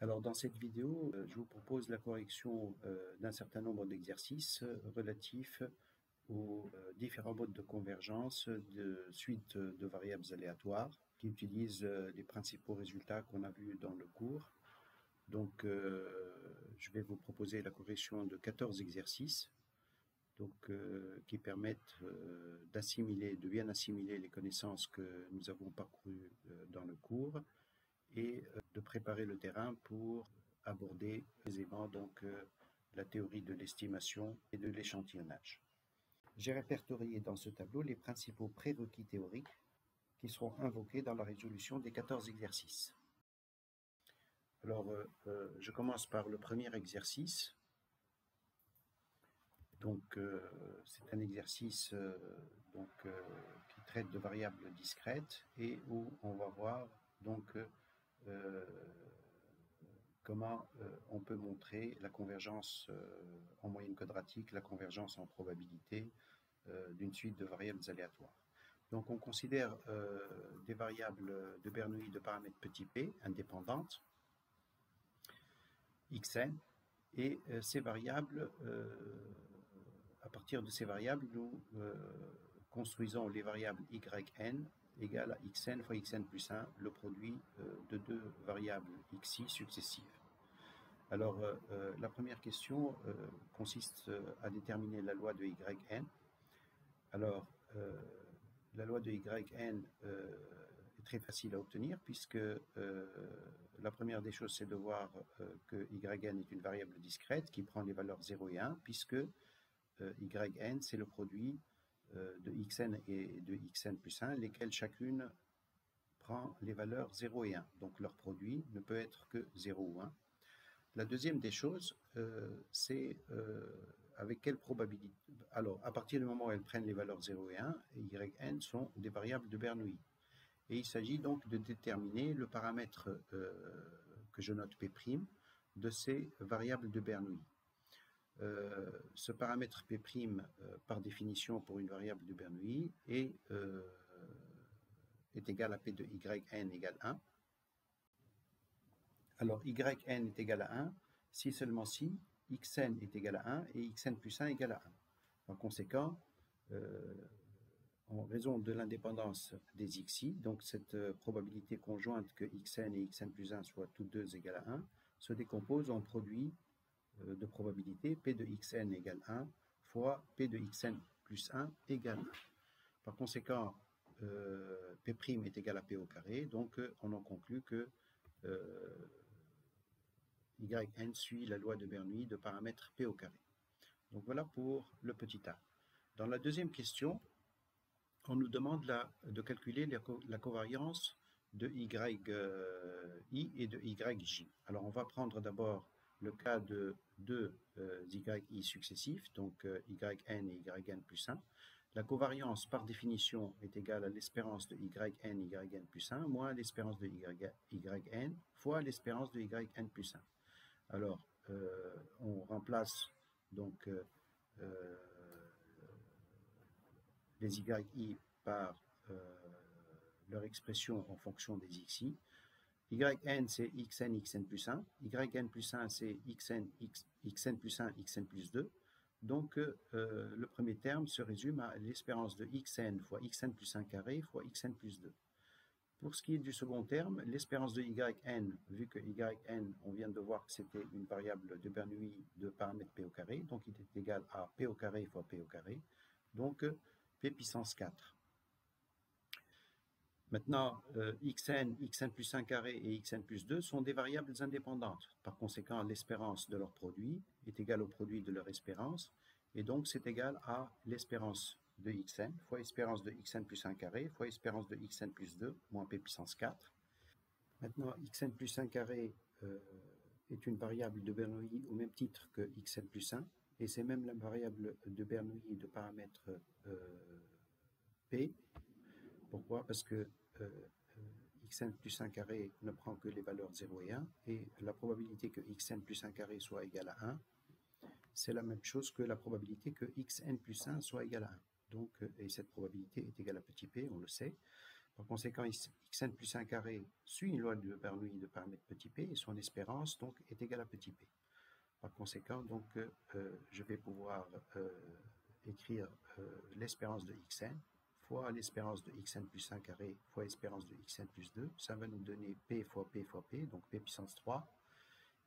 Alors dans cette vidéo, je vous propose la correction d'un certain nombre d'exercices relatifs aux différents modes de convergence de suite de variables aléatoires qui utilisent les principaux résultats qu'on a vus dans le cours. Donc je vais vous proposer la correction de 14 exercices qui permettent de bien assimiler les connaissances que nous avons parcourues dans le cours et de préparer le terrain pour aborder aisément la théorie de l'estimation et de l'échantillonnage. J'ai répertorié dans ce tableau les principaux prérequis théoriques qui seront invoqués dans la résolution des 14 exercices. Alors, je commence par le premier exercice. Donc, c'est un exercice qui traite de variables discrètes et où on va voir comment on peut montrer la convergence en moyenne quadratique, la convergence en probabilité d'une suite de variables aléatoires. Donc on considère des variables de Bernoulli de paramètres petit p indépendantes, xn, et ces variables, à partir de ces variables, nous construisons les variables yn égale à xn fois xn plus 1, le produit de deux variables xi successives. Alors, la première question consiste à déterminer la loi de yn. Alors, la loi de yn est très facile à obtenir puisque la première des choses, c'est de voir que yn est une variable discrète qui prend les valeurs 0 et 1 puisque yn, c'est le produit de xn et de xn plus 1, lesquelles chacune prend les valeurs 0 et 1. Donc leur produit ne peut être que 0 ou 1. La deuxième des choses, c'est avec quelle probabilité. Alors, à partir du moment où elles prennent les valeurs 0 et 1, yn sont des variables de Bernoulli. Et il s'agit donc de déterminer le paramètre que je note P' de ces variables de Bernoulli. Ce paramètre P', par définition pour une variable de Bernoulli, est égal à P de yn égale 1. Alors, yn est égal à 1 si seulement si xn est égal à 1 et xn plus 1 égale à 1. En conséquent, en raison de l'indépendance des xi, donc cette probabilité conjointe que xn et xn plus 1 soient toutes deux égales à 1, se décompose en produit de probabilité P de xn égale 1 fois P de xn plus 1 égale 1. Par conséquent, P' est égal à P au carré, donc on en conclut que yn suit la loi de Bernoulli de paramètre P au carré. Donc voilà pour le petit a. Dans la deuxième question, on nous demande de calculer la covariance de yi et de yj. Alors on va prendre d'abord le cas de deux yi successifs, donc yn et yn plus 1. La covariance, par définition, est égale à l'espérance de yn et yn plus 1 moins l'espérance de yn fois l'espérance de yn plus 1. Alors, on remplace donc les yi par leur expression en fonction des xi. Yn, c'est xn, xn plus 1. Yn plus 1, c'est xn plus 1, xn plus 2. Donc, le premier terme se résume à l'espérance de xn fois xn plus 1 carré fois xn plus 2. Pour ce qui est du second terme, l'espérance de yn, vu que yn, on vient de voir que c'était une variable de Bernoulli de paramètre p au carré, donc il est égal à p au carré fois p au carré, donc p puissance 4. Maintenant, xn, xn plus 1 carré et xn plus 2 sont des variables indépendantes. Par conséquent, l'espérance de leur produit est égale au produit de leur espérance, et donc c'est égal à l'espérance de xn fois espérance de xn plus 1 carré fois espérance de xn plus 2 moins p puissance 4. Maintenant, xn plus 1 carré est une variable de Bernoulli au même titre que xn plus 1, et c'est même la variable de Bernoulli de paramètre p. Pourquoi? Parce que xn plus 1 carré ne prend que les valeurs 0 et 1, et la probabilité que xn plus 1 carré soit égal à 1, c'est la même chose que la probabilité que xn plus 1 soit égal à 1. Donc, et cette probabilité est égale à petit p, on le sait. Par conséquent, xn plus 1 carré suit une loi de Bernoulli de paramètre petit p et son espérance donc est égale à petit p. Par conséquent, donc, je vais pouvoir écrire l'espérance de xn fois l'espérance de xn plus 1 carré fois l'espérance de xn plus 2. Ça va nous donner p fois p fois p, donc p puissance 3.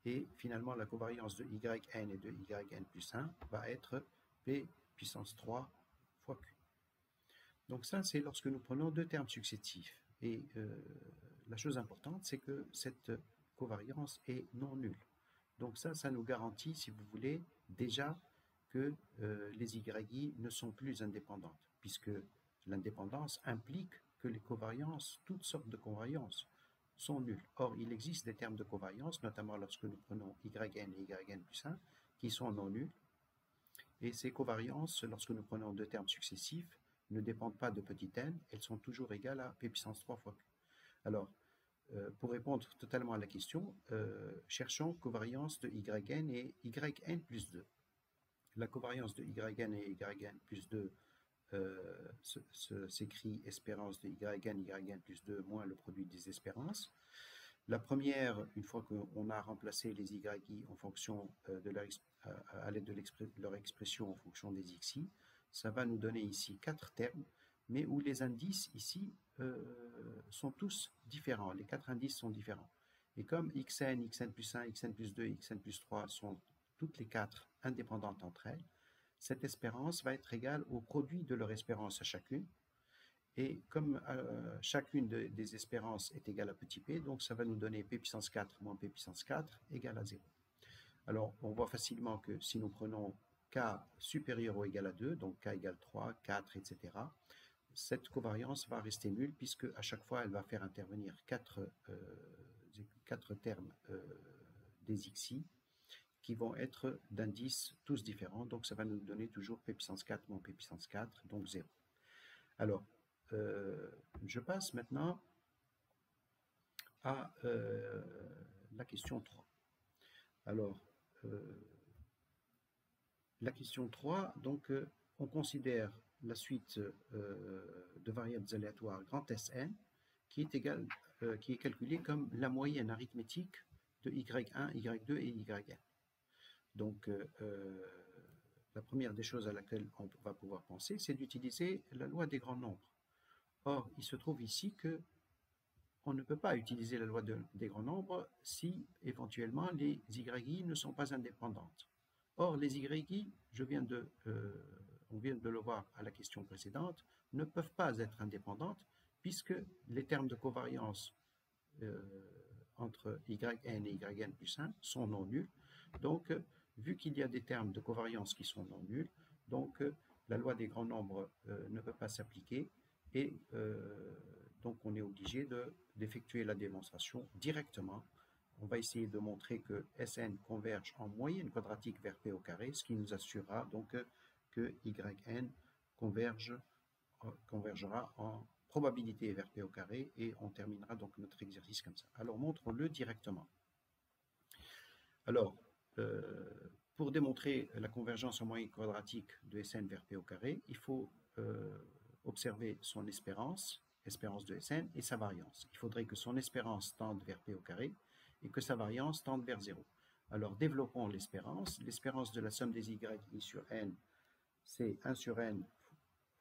Et finalement, la covariance de yn et de yn plus 1 va être p puissance 3 fois q. Donc ça, c'est lorsque nous prenons deux termes successifs. Et la chose importante, c'est que cette covariance est non nulle. Donc ça nous garantit, si vous voulez, déjà que les YI ne sont plus indépendantes, puisque l'indépendance implique que les covariances, toutes sortes de covariances, sont nulles. Or, il existe des termes de covariance, notamment lorsque nous prenons YN et YN plus 1, qui sont non nuls. Et ces covariances, lorsque nous prenons deux termes successifs, ne dépendent pas de petit n, elles sont toujours égales à p puissance 3 fois q. Alors, pour répondre totalement à la question, cherchons covariance de yn et yn plus 2. La covariance de yn et yn plus 2 s'écrit espérance de yn plus 2 moins le produit des espérances. La première, une fois qu'on a remplacé les YI en fonction à l'aide de leur expression en fonction des XI, ça va nous donner ici 4 termes, mais où les indices ici sont tous différents. Les 4 indices sont différents. Et comme xn, xn plus 1, xn plus 2 et xn plus 3 sont toutes les 4 indépendantes entre elles, cette espérance va être égale au produit de leur espérance à chacune. Et comme chacune des espérances est égale à petit p, donc ça va nous donner p puissance 4 moins p puissance 4 égale à 0. Alors, on voit facilement que si nous prenons k supérieur ou égal à 2, donc k égale 3, 4, etc., cette covariance va rester nulle puisque à chaque fois, elle va faire intervenir 4 termes des xi qui vont être d'indices tous différents. Donc, ça va nous donner toujours p puissance 4 moins p puissance 4, donc 0. Alors, je passe maintenant à la question 3. Alors, la question 3, donc, on considère la suite de variables aléatoires grand Sn qui est calculée comme la moyenne arithmétique de y1, y2 et yn. Donc, la première des choses à laquelle on va pouvoir penser, c'est d'utiliser la loi des grands nombres. Or, il se trouve ici que on ne peut pas utiliser la loi des grands nombres si, éventuellement, les YI ne sont pas indépendantes. Or, les YI, on vient de le voir à la question précédente, ne peuvent pas être indépendantes puisque les termes de covariance entre YN et YN plus 1 sont non nuls. Donc, vu qu'il y a des termes de covariance qui sont non nuls, donc la loi des grands nombres ne peut pas s'appliquer et donc on est obligé d'effectuer la démonstration directement. On va essayer de montrer que Sn converge en moyenne quadratique vers P au carré, ce qui nous assurera donc que Yn convergera en probabilité vers P au carré et on terminera donc notre exercice comme ça. Alors montrons-le directement. Alors, pour démontrer la convergence en moyenne quadratique de Sn vers P au carré, il faut observer son espérance de Sn et sa variance. Il faudrait que son espérance tende vers P au carré et que sa variance tende vers 0. Alors développons l'espérance. L'espérance de la somme des y sur n, c'est 1 sur n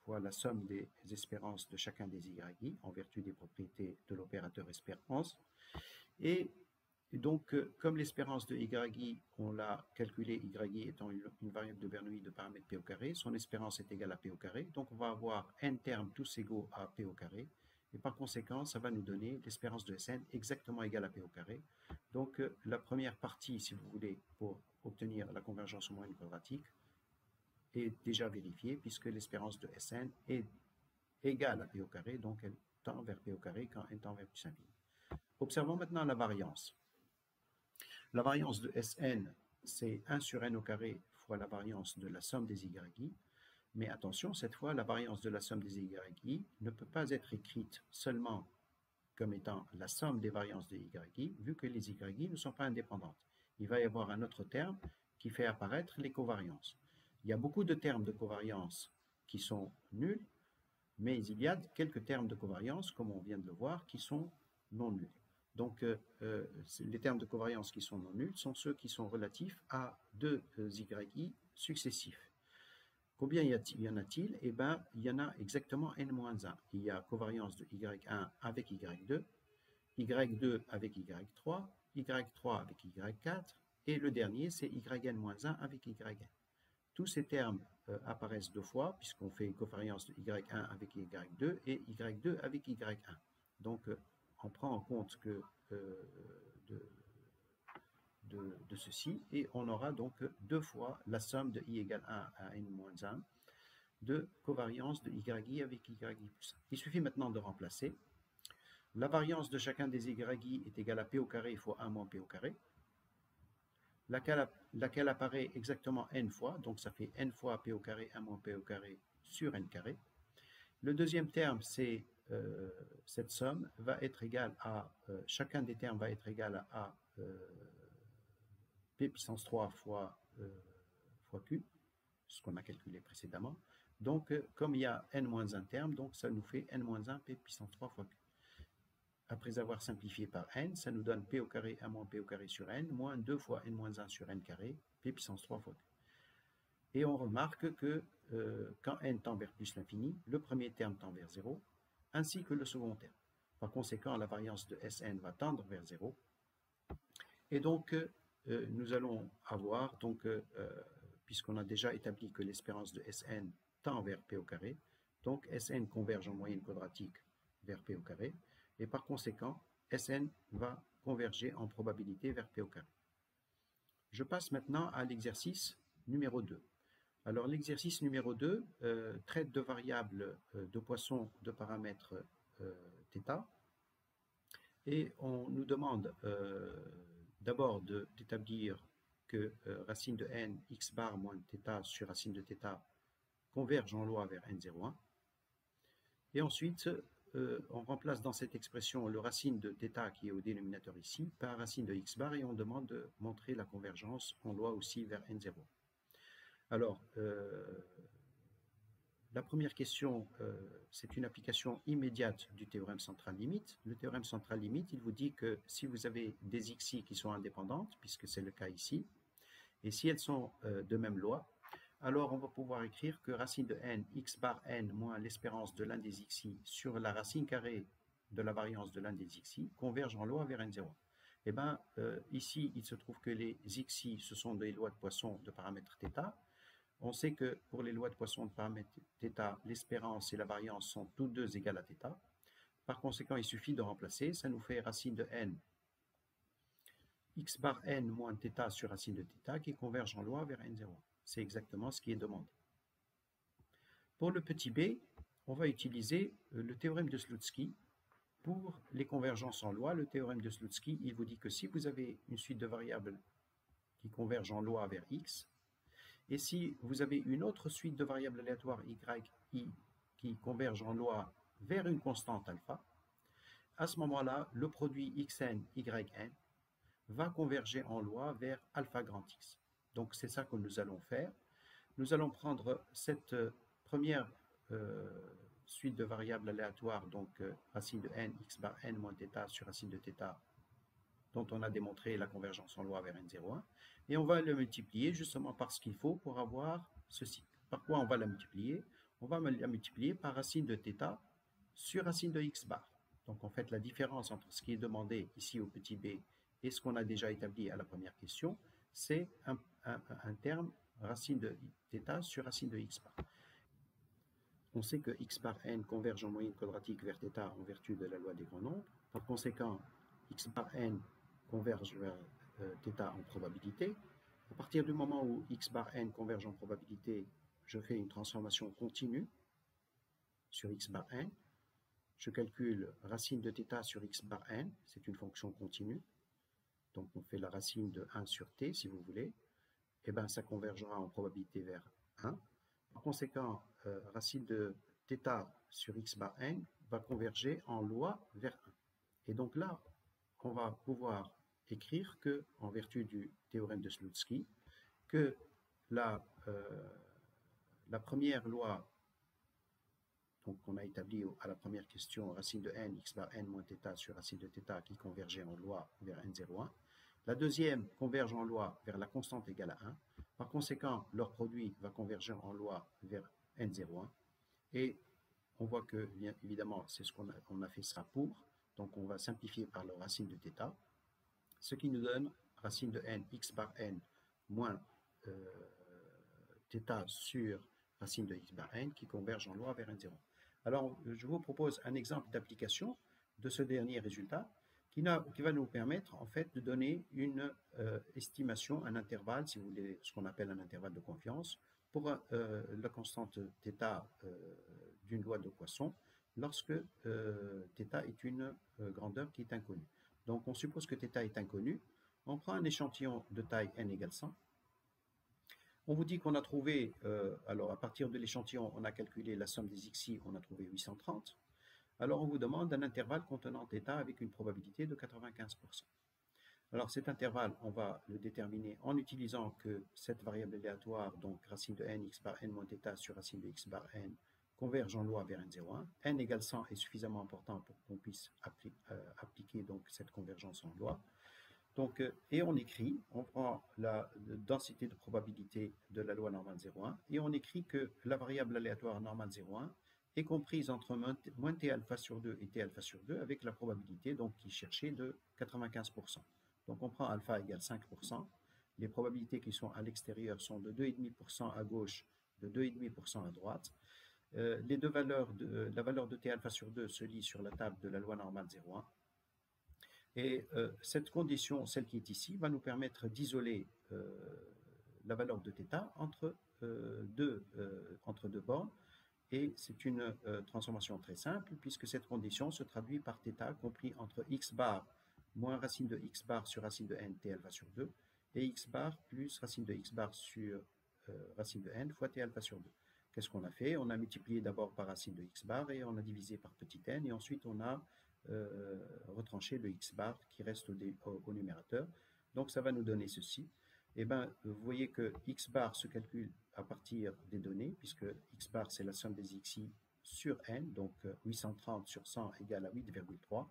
fois la somme des espérances de chacun des yi en vertu des propriétés de l'opérateur espérance. Et donc, comme l'espérance de yi, on l'a calculé, yi étant une variable de Bernoulli de paramètre p au carré, son espérance est égale à p au carré, donc on va avoir n termes tous égaux à p au carré, et par conséquent, ça va nous donner l'espérance de Sn exactement égale à p au carré. Donc, la première partie, si vous voulez, pour obtenir la convergence en moyenne quadratique, est déjà vérifiée, puisque l'espérance de Sn est égale à p au carré, donc elle tend vers p au carré quand n tend vers plus infini. Observons maintenant la variance. La variance de Sn, c'est 1 sur n au carré fois la variance de la somme des yi. Mais attention, cette fois, la variance de la somme des yi ne peut pas être écrite seulement comme étant la somme des variances des yi, vu que les yi ne sont pas indépendantes. Il va y avoir un autre terme qui fait apparaître les covariances. Il y a beaucoup de termes de covariance qui sont nuls, mais il y a quelques termes de covariance, comme on vient de le voir, qui sont non nuls. Donc, les termes de covariance qui sont non nuls sont ceux qui sont relatifs à deux yi successifs. Combien y en a-t-il? Eh bien, il y en a exactement n-1. Il y a covariance de y1 avec y2, y2 avec y3, y3 avec y4, et le dernier, c'est yn-1 avec yn. Tous ces termes apparaissent deux fois, puisqu'on fait covariance de y1 avec y2 et y2 avec y1. Donc, on prend en compte que de ceci, et on aura donc deux fois la somme de i égale 1 à n-1 de covariance de yi avec yi plus 1. Il suffit maintenant de remplacer. La variance de chacun des yi est égale à p au carré fois 1 moins p au carré, laquelle apparaît exactement n fois, donc ça fait n fois p au carré 1 moins p au carré sur n carré. Le deuxième terme, c'est cette somme va être égale à, chacun des termes va être égal à p puissance 3 fois q, ce qu'on a calculé précédemment. Donc, comme il y a n-1 terme, donc ça nous fait n-1 p puissance 3 fois q. Après avoir simplifié par n, ça nous donne p au carré 1 moins p au carré sur n, moins 2 fois n-1 sur n carré, p puissance 3 fois q. Et on remarque que quand n tend vers plus l'infini, le premier terme tend vers 0, ainsi que le second terme. Par conséquent, la variance de Sn va tendre vers 0. Et donc, nous allons avoir, donc, puisqu'on a déjà établi que l'espérance de Sn tend vers p au carré, donc Sn converge en moyenne quadratique vers p au carré, et par conséquent, Sn va converger en probabilité vers p au carré. Je passe maintenant à l'exercice numéro 2. Alors l'exercice numéro 2 traite de variables de Poisson de paramètres θ, et on nous demande d'abord d'établir que racine de n x bar moins θ sur racine de θ converge en loi vers n01. Et ensuite, on remplace dans cette expression le racine de θ qui est au dénominateur ici par racine de x bar, et on demande de montrer la convergence en loi aussi vers n0. Alors, la première question, c'est une application immédiate du théorème central limite. Le théorème central limite, il vous dit que si vous avez des xi qui sont indépendantes, puisque c'est le cas ici, et si elles sont de même loi, alors on va pouvoir écrire que racine de n, x bar n moins l'espérance de l'un des xi sur la racine carrée de la variance de l'un des xi converge en loi vers n0. Eh bien, ici, il se trouve que les xi, ce sont des lois de Poisson de paramètre θ. On sait que pour les lois de Poisson de paramètre θ, l'espérance et la variance sont toutes deux égales à θ. Par conséquent, il suffit de remplacer. Ça nous fait racine de n, x bar n moins θ sur racine de θ qui converge en loi vers n0. C'est exactement ce qui est demandé. Pour le petit b, on va utiliser le théorème de Slutsky. Pour les convergences en loi, le théorème de Slutsky, il vous dit que si vous avez une suite de variables qui convergent en loi vers x, et si vous avez une autre suite de variables aléatoires y, i, qui convergent en loi vers une constante alpha, à ce moment-là, le produit xn, yn va converger en loi vers alpha grand x. Donc c'est ça que nous allons faire. Nous allons prendre cette première suite de variables aléatoires, donc racine de n, x bar n moins θ sur racine de θ, dont on a démontré la convergence en loi vers n01, et on va le multiplier justement par ce qu'il faut pour avoir ceci. Par quoi on va la multiplier? On va la multiplier par racine de θ sur racine de x bar. Donc en fait, la différence entre ce qui est demandé ici au petit b et ce qu'on a déjà établi à la première question, c'est un terme racine de θ sur racine de x bar. On sait que x bar n converge en moyenne quadratique vers θ en vertu de la loi des grands nombres. Par conséquent, x bar n converge vers θ en probabilité. À partir du moment où x bar n converge en probabilité, je fais une transformation continue sur x bar n. Je calcule racine de θ sur x bar n, c'est une fonction continue. Donc on fait la racine de 1 sur t, si vous voulez. Et bien ça convergera en probabilité vers 1. Par conséquent, racine de θ sur x bar n va converger en loi vers 1. Et donc là, on va pouvoir écrire que, en vertu du théorème de Slutsky, que la première loi, donc on a établi à la première question racine de n, x bar n moins θ sur racine de θ qui convergeait en loi vers n01. La deuxième converge en loi vers la constante égale à 1. Par conséquent, leur produit va converger en loi vers n01. Et on voit que, bien évidemment, c'est ce qu'on a fait ça pour. Donc on va simplifier par le racine de θ, ce qui nous donne racine de n, x bar n moins θ sur racine de x bar n qui converge en loi vers n0. Alors, je vous propose un exemple d'application de ce dernier résultat qui va nous permettre en fait de donner une estimation, un intervalle, si vous voulez, ce qu'on appelle un intervalle de confiance, pour la constante θ d'une loi de Poisson lorsque θ est une grandeur qui est inconnue. Donc on suppose que θ est inconnu, on prend un échantillon de taille n égale 100, on vous dit qu'on a trouvé, alors à partir de l'échantillon, on a calculé la somme des xi, on a trouvé 830, alors on vous demande un intervalle contenant θ avec une probabilité de 95%. Alors cet intervalle, on va le déterminer en utilisant que cette variable aléatoire, donc racine de n, x bar n moins θ sur racine de x bar n, converge en loi vers n01. n égale 100 est suffisamment important pour qu'on puisse appliquer donc cette convergence en loi. Donc, et on écrit, on prend la densité de probabilité de la loi normale 0,1 et on écrit que la variable aléatoire normale 0,1 est comprise entre moins t alpha sur 2 et t alpha sur 2 avec la probabilité donc qui est cherchée de 95%. Donc on prend alpha égale 5%. Les probabilités qui sont à l'extérieur sont de 2,5% à gauche, de 2,5% à droite. Les deux valeurs la valeur de t alpha sur 2 se lit sur la table de la loi normale 0,1. Et cette condition, celle qui est ici, va nous permettre d'isoler la valeur de θ entre deux bornes. Et c'est une transformation très simple, puisque cette condition se traduit par θ compris entre x bar moins racine de x bar sur racine de n t alpha sur 2, et x bar plus racine de x bar sur racine de n fois t alpha sur 2. Qu'est-ce qu'on a fait? On a multiplié d'abord par racine de x bar et on a divisé par petit n, et ensuite on a retranché le x bar qui reste au numérateur. Donc ça va nous donner ceci. Et bien, vous voyez que x bar se calcule à partir des données, puisque x bar c'est la somme des xi sur n, donc 830 sur 100 égale à 8,3.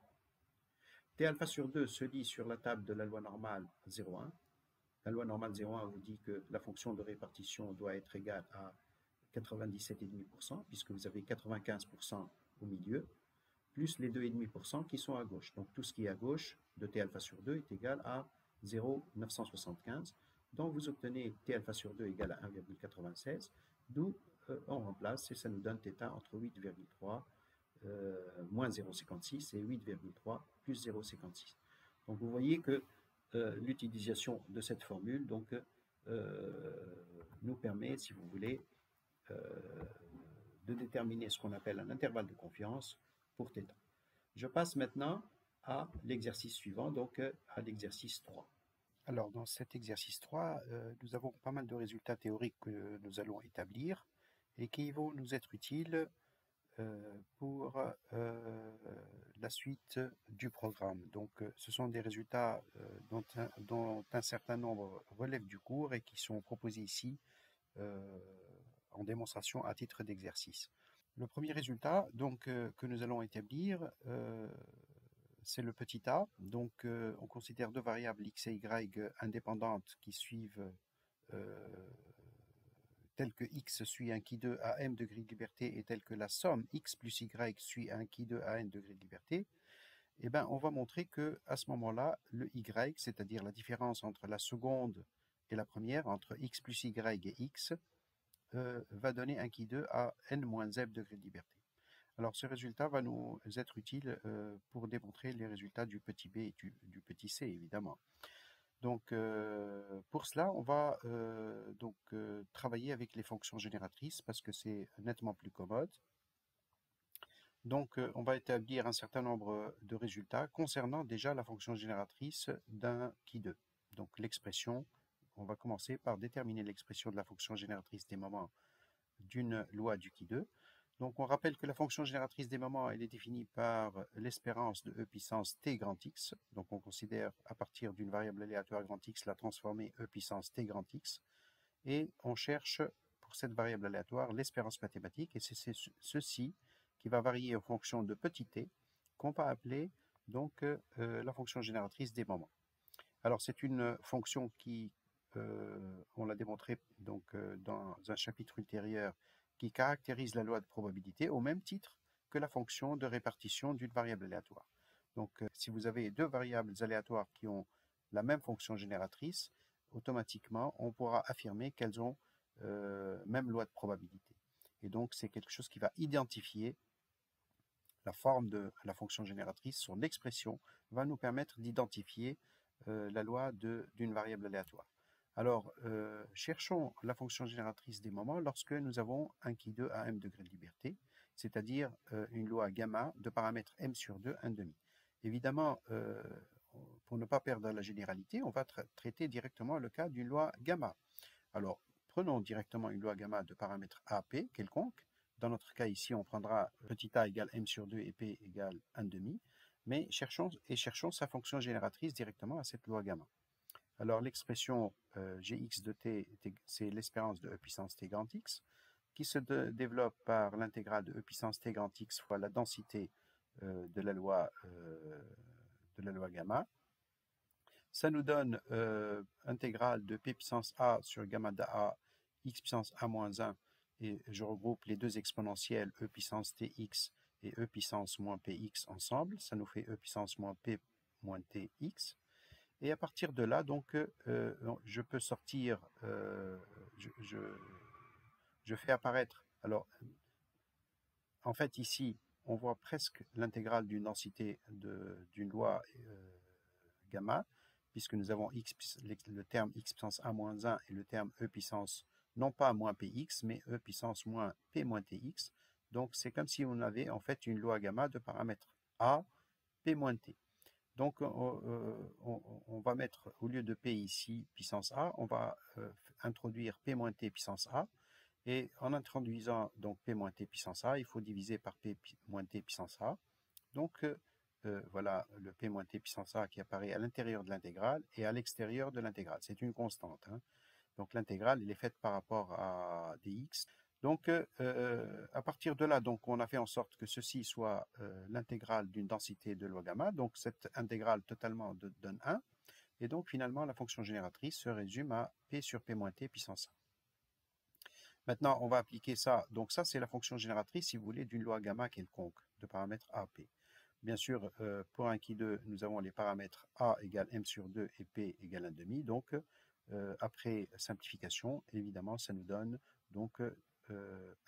T alpha sur 2 se lit sur la table de la loi normale 0,1. La loi normale 0,1 vous dit que la fonction de répartition doit être égale à 97,5%, puisque vous avez 95% au milieu, plus les 2,5% qui sont à gauche. Donc tout ce qui est à gauche de t alpha sur 2 est égal à 0,975. Donc vous obtenez t alpha sur 2 égale à 1,96, d'où on remplace et ça nous donne θ entre 8,3 moins 0,56 et 8,3 plus 0,56. Donc vous voyez que l'utilisation de cette formule donc, nous permet, si vous voulez, de déterminer ce qu'on appelle un intervalle de confiance pour θ. Je passe maintenant à l'exercice suivant, donc à l'exercice 3. Alors, dans cet exercice 3, nous avons pas mal de résultats théoriques que nous allons établir et qui vont nous être utiles pour la suite du programme. Donc, ce sont des résultats dont un certain nombre relèvent du cours et qui sont proposés ici en démonstration à titre d'exercice. Le premier résultat donc, que nous allons établir, c'est le petit a. Donc, on considère deux variables x et y indépendantes qui suivent tel que x suit un qui 2 à m degrés de liberté et tel que la somme x plus y suit un qui 2 à n degrés de liberté, eh ben, on va montrer que à ce moment-là, le y, c'est-à-dire la différence entre la seconde et la première, entre x plus y et x, va donner un qui 2 à n-z degrés de liberté. Alors ce résultat va nous être utile pour démontrer les résultats du petit b et du petit c, évidemment. Donc pour cela, on va travailler avec les fonctions génératrices parce que c'est nettement plus commode. Donc on va établir un certain nombre de résultats concernant déjà la fonction génératrice d'un qui 2. Donc l'expression, on va commencer par déterminer l'expression de la fonction génératrice des moments d'une loi du qui 2. Donc on rappelle que la fonction génératrice des moments, elle est définie par l'espérance de e puissance t grand x. Donc on considère à partir d'une variable aléatoire grand x la transformée e puissance t grand x. Et on cherche pour cette variable aléatoire l'espérance mathématique et c'est ceci qui va varier en fonction de petit t, qu'on va appeler donc la fonction génératrice des moments. Alors c'est une fonction qui, on l'a démontré donc, dans un chapitre ultérieur, qui caractérise la loi de probabilité au même titre que la fonction de répartition d'une variable aléatoire. Donc si vous avez deux variables aléatoires qui ont la même fonction génératrice, automatiquement on pourra affirmer qu'elles ont même loi de probabilité. Et donc c'est quelque chose qui va identifier la forme de la fonction génératrice, son expression va nous permettre d'identifier la loi d'une variable aléatoire. Alors, cherchons la fonction génératrice des moments lorsque nous avons un qui 2 à m degrés de liberté, c'est-à-dire une loi gamma de paramètre m sur 2, 1,5. Évidemment, pour ne pas perdre la généralité, on va traiter directement le cas d'une loi gamma. Alors, prenons directement une loi gamma de paramètre AP quelconque. Dans notre cas ici, on prendra petit a égale m sur 2 et p égale 1,5. Mais cherchons sa fonction génératrice directement à cette loi gamma. Alors l'expression gx de t, c'est l'espérance de e puissance t grand x, qui se développe par l'intégrale de e puissance t grand x fois la densité de la loi gamma. Ça nous donne intégrale de p puissance a sur gamma dA x puissance a moins 1, et je regroupe les deux exponentielles e puissance tx et e puissance moins px ensemble, ça nous fait e puissance moins p moins tx. Et à partir de là, donc, je peux sortir, je fais apparaître, alors, en fait ici, on voit presque l'intégrale d'une densité d'une loi gamma, puisque nous avons le terme x puissance a moins 1 et le terme e puissance, non pas moins px, mais e puissance moins p moins tx. Donc c'est comme si on avait en fait une loi gamma de paramètre a, p moins t. Donc on va mettre, au lieu de p ici, puissance a, on va introduire p moins t puissance a. Et en introduisant donc p moins t puissance a, il faut diviser par p moins t puissance a. Donc voilà le p moins t puissance a qui apparaît à l'intérieur de l'intégrale et à l'extérieur de l'intégrale. C'est une constante, hein. Donc l'intégrale, elle est faite par rapport à dx. Donc à partir de là, donc, on a fait en sorte que ceci soit l'intégrale d'une densité de loi gamma. Donc cette intégrale totalement donne 1. Et donc finalement, la fonction génératrice se résume à p sur p moins t puissance a. Maintenant, on va appliquer ça. Donc ça, c'est la fonction génératrice, si vous voulez, d'une loi gamma quelconque de paramètre AP. Bien sûr, pour un qui 2, nous avons les paramètres A égale m sur 2 et P égale 1,5. Donc, après simplification, évidemment, ça nous donne donc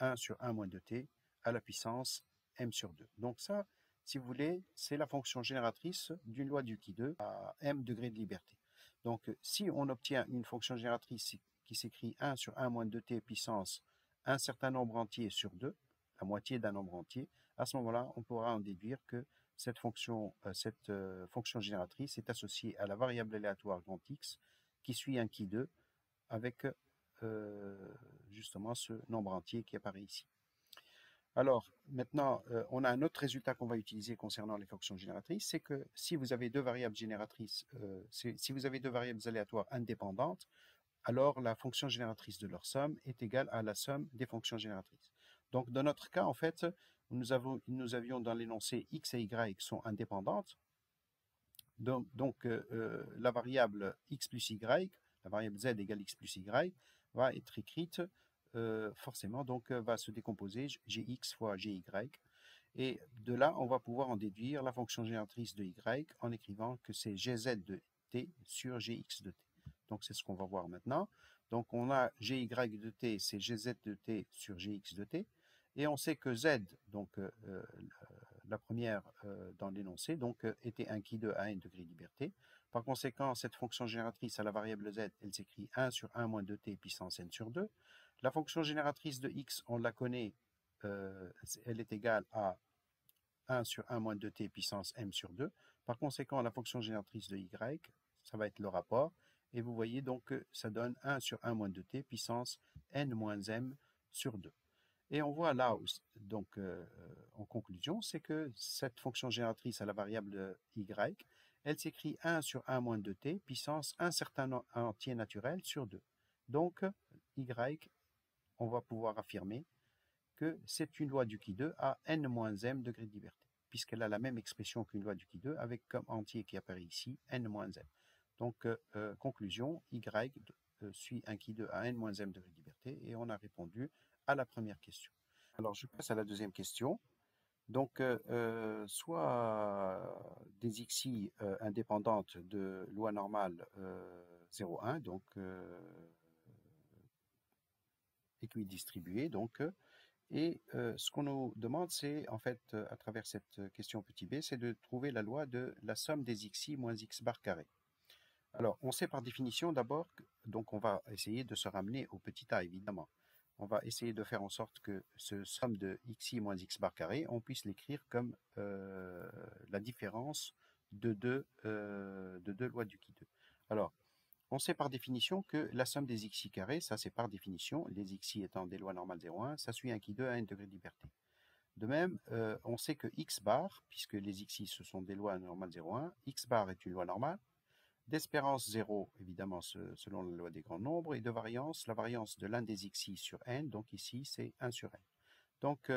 1 sur 1 moins 2t à la puissance m sur 2. Donc ça, si vous voulez, c'est la fonction génératrice d'une loi du qui 2 à m degrés de liberté. Donc, si on obtient une fonction génératrice qui s'écrit 1 sur 1 moins 2t puissance un certain nombre entier sur 2, la moitié d'un nombre entier, à ce moment-là, on pourra en déduire que cette fonction génératrice est associée à la variable aléatoire grand x qui suit un qui 2 avec justement ce nombre entier qui apparaît ici. Alors maintenant, on a un autre résultat qu'on va utiliser concernant les fonctions génératrices, c'est que si vous avez deux variables génératrices, si vous avez deux variables aléatoires indépendantes, alors la fonction génératrice de leur somme est égale à la somme des fonctions génératrices. Donc dans notre cas, en fait, nous avions dans l'énoncé x et y sont indépendantes. Donc la variable x plus y, la variable z égale x plus y, va être écrite forcément, donc va se décomposer gx fois gy. Et de là, on va pouvoir en déduire la fonction génératrice de y en écrivant que c'est gz de t sur gx de t. Donc c'est ce qu'on va voir maintenant. Donc on a gy de t, c'est gz de t sur gx de t. Et on sait que z, donc la première dans l'énoncé, donc était un qui 2 à n degrés de liberté. Par conséquent, cette fonction génératrice à la variable z, elle s'écrit 1 sur 1 moins 2t puissance n sur 2. La fonction génératrice de x, on la connaît, elle est égale à 1 sur 1 moins 2t puissance m sur 2. Par conséquent, la fonction génératrice de y, ça va être le rapport. Et vous voyez donc que ça donne 1 sur 1 moins 2t puissance n moins m sur 2. Et on voit là, donc en conclusion, c'est que cette fonction génératrice à la variable y, elle s'écrit 1 sur 1 moins 2t puissance un certain entier naturel sur 2. Donc y, on va pouvoir affirmer que c'est une loi du qui 2 à n-m degrés de liberté, puisqu'elle a la même expression qu'une loi du qui 2 avec comme entier qui apparaît ici n-m. Donc, conclusion, y suit un qui 2 à n-m degrés de liberté, et on a répondu à la première question. Alors, je passe à la deuxième question. Donc, soit des xi indépendantes de loi normale 0,1, donc équidistribuées, donc, et ce qu'on nous demande, c'est en fait, à travers cette question petit b, c'est de trouver la loi de la somme des xi moins x bar carré. Alors, on sait par définition d'abord, donc on va essayer de se ramener au petit a, évidemment. On va essayer de faire en sorte que ce somme de xi moins x bar carré, on puisse l'écrire comme la différence de deux lois du qui 2. Alors, on sait par définition que la somme des xi carrés, ça c'est par définition, les xi étant des lois normales 0,1, ça suit un qui 2 à n degré de liberté. De même, on sait que x bar, puisque les xi ce sont des lois normales 0,1, x bar est une loi normale, d'espérance 0, évidemment, selon la loi des grands nombres, et de variance, la variance de l'un des xi sur n, donc ici c'est 1 sur n. Donc,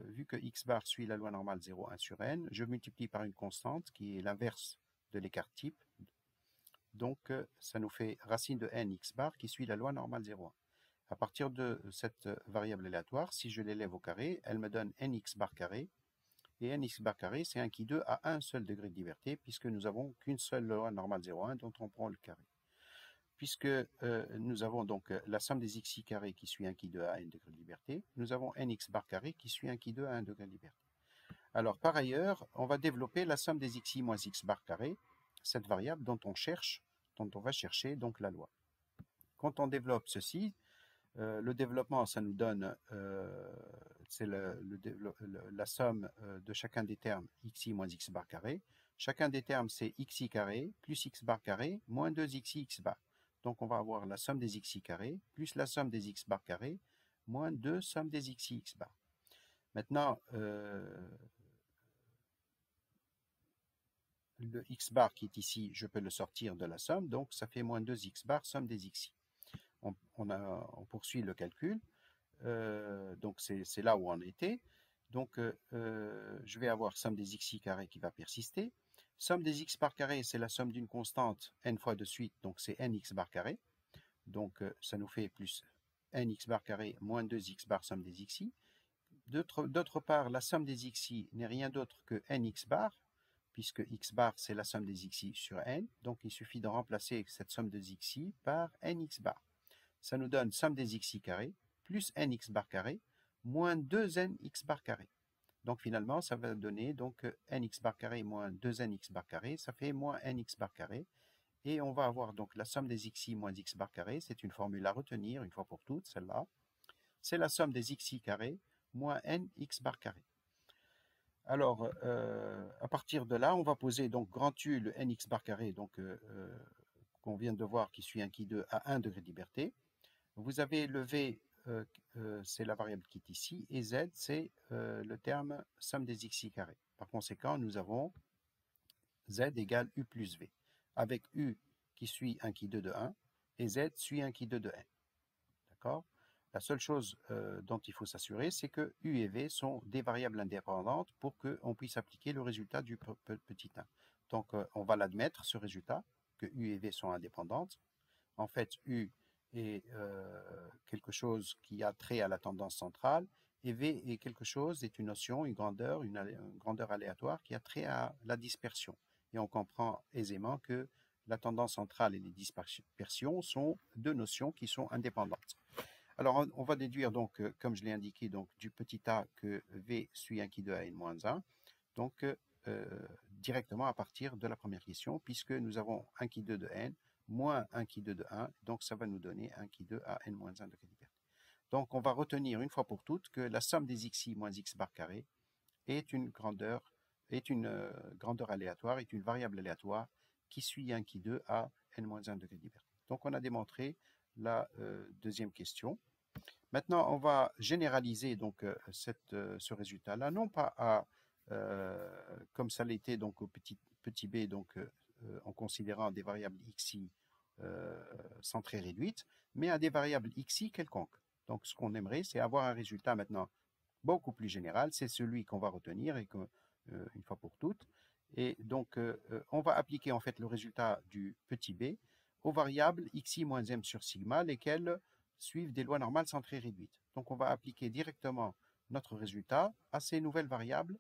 vu que x bar suit la loi normale 0, 1 sur n, je multiplie par une constante qui est l'inverse de l'écart type. Donc, ça nous fait racine de n x bar qui suit la loi normale 0,1. À partir de cette variable aléatoire, si je l'élève au carré, elle me donne nx bar carré. Et nx bar carré, c'est un qui 2 à un seul degré de liberté, puisque nous n'avons qu'une seule loi normale 0,1 dont on prend le carré. Puisque nous avons donc la somme des xi carré qui suit un qui 2 à n degré de liberté, nous avons nx bar carré qui suit un qui 2 à 1 degré de liberté. Alors, par ailleurs, on va développer la somme des xi moins x bar carré, cette variable dont on va chercher donc la loi. Quand on développe ceci, le développement, ça nous donne, c'est la somme de chacun des termes xi moins x bar carré. Chacun des termes, c'est xi carré plus x bar carré moins 2xi x bar. Donc, on va avoir la somme des xi carré plus la somme des x bar carré moins 2 somme des xi x bar. Maintenant, le x bar qui est ici, je peux le sortir de la somme, donc ça fait moins 2x bar somme des xi. On poursuit le calcul, donc c'est là où on était. Donc je vais avoir somme des xi carré qui va persister. Somme des x bar carré, c'est la somme d'une constante n fois de suite, donc c'est nx bar carré. Donc ça nous fait plus nx bar carré moins 2x bar somme des xi. D'autre part, la somme des xi n'est rien d'autre que nx bar, puisque x bar c'est la somme des xi sur n, donc il suffit de remplacer cette somme de xi par nx bar. Ça nous donne somme des xi carré plus nx bar carré moins 2nx bar carré. Donc finalement, ça va donner donc nx bar carré moins 2nx bar carré, ça fait moins nx bar carré. Et on va avoir donc la somme des xi moins x bar carré, c'est une formule à retenir une fois pour toutes, celle-là. C'est la somme des xi carré moins nx bar carré. Alors, à partir de là, on va poser donc grand U le nx bar carré, donc qu'on vient de voir qui suit un qui 2 à 1 degré de liberté. Vous avez le v, c'est la variable qui est ici, et z, c'est le terme somme des xi carré. Par conséquent, nous avons z égale u plus v, avec u qui suit un qui 2 de 1, et z suit un qui 2 de n. D'accord ? La seule chose dont il faut s'assurer, c'est que u et v sont des variables indépendantes pour qu'on puisse appliquer le résultat du petit 1. Donc, on va l'admettre, ce résultat, que u et v sont indépendantes. En fait, u est quelque chose qui a trait à la tendance centrale, et v est quelque chose, est une notion, une grandeur aléatoire qui a trait à la dispersion. Et on comprend aisément que la tendance centrale et les dispersions sont deux notions qui sont indépendantes. Alors, on va déduire donc, comme je l'ai indiqué, donc, du petit a que v suit un qui 2 à n-1, donc directement à partir de la première question, puisque nous avons un qui 2 de n moins un qui 2 de 1, donc ça va nous donner un qui 2 à n-1 degré de liberté. Donc, on va retenir une fois pour toutes que la somme des xi moins x bar carré est une grandeur aléatoire, est une variable aléatoire qui suit un qui 2 à n-1 degré de liberté. Donc, on a démontré la deuxième question. Maintenant, on va généraliser donc ce résultat-là, non pas à, comme ça l'était donc au petit b, donc en considérant des variables xi centrées réduites, mais à des variables xi quelconques. Donc, ce qu'on aimerait, c'est avoir un résultat maintenant beaucoup plus général. C'est celui qu'on va retenir et que, une fois pour toutes. Et donc, on va appliquer en fait le résultat du petit b aux variables xi moins m sur sigma, lesquelles suivent des lois normales centrées réduites. Donc, on va appliquer directement notre résultat à ces nouvelles variables.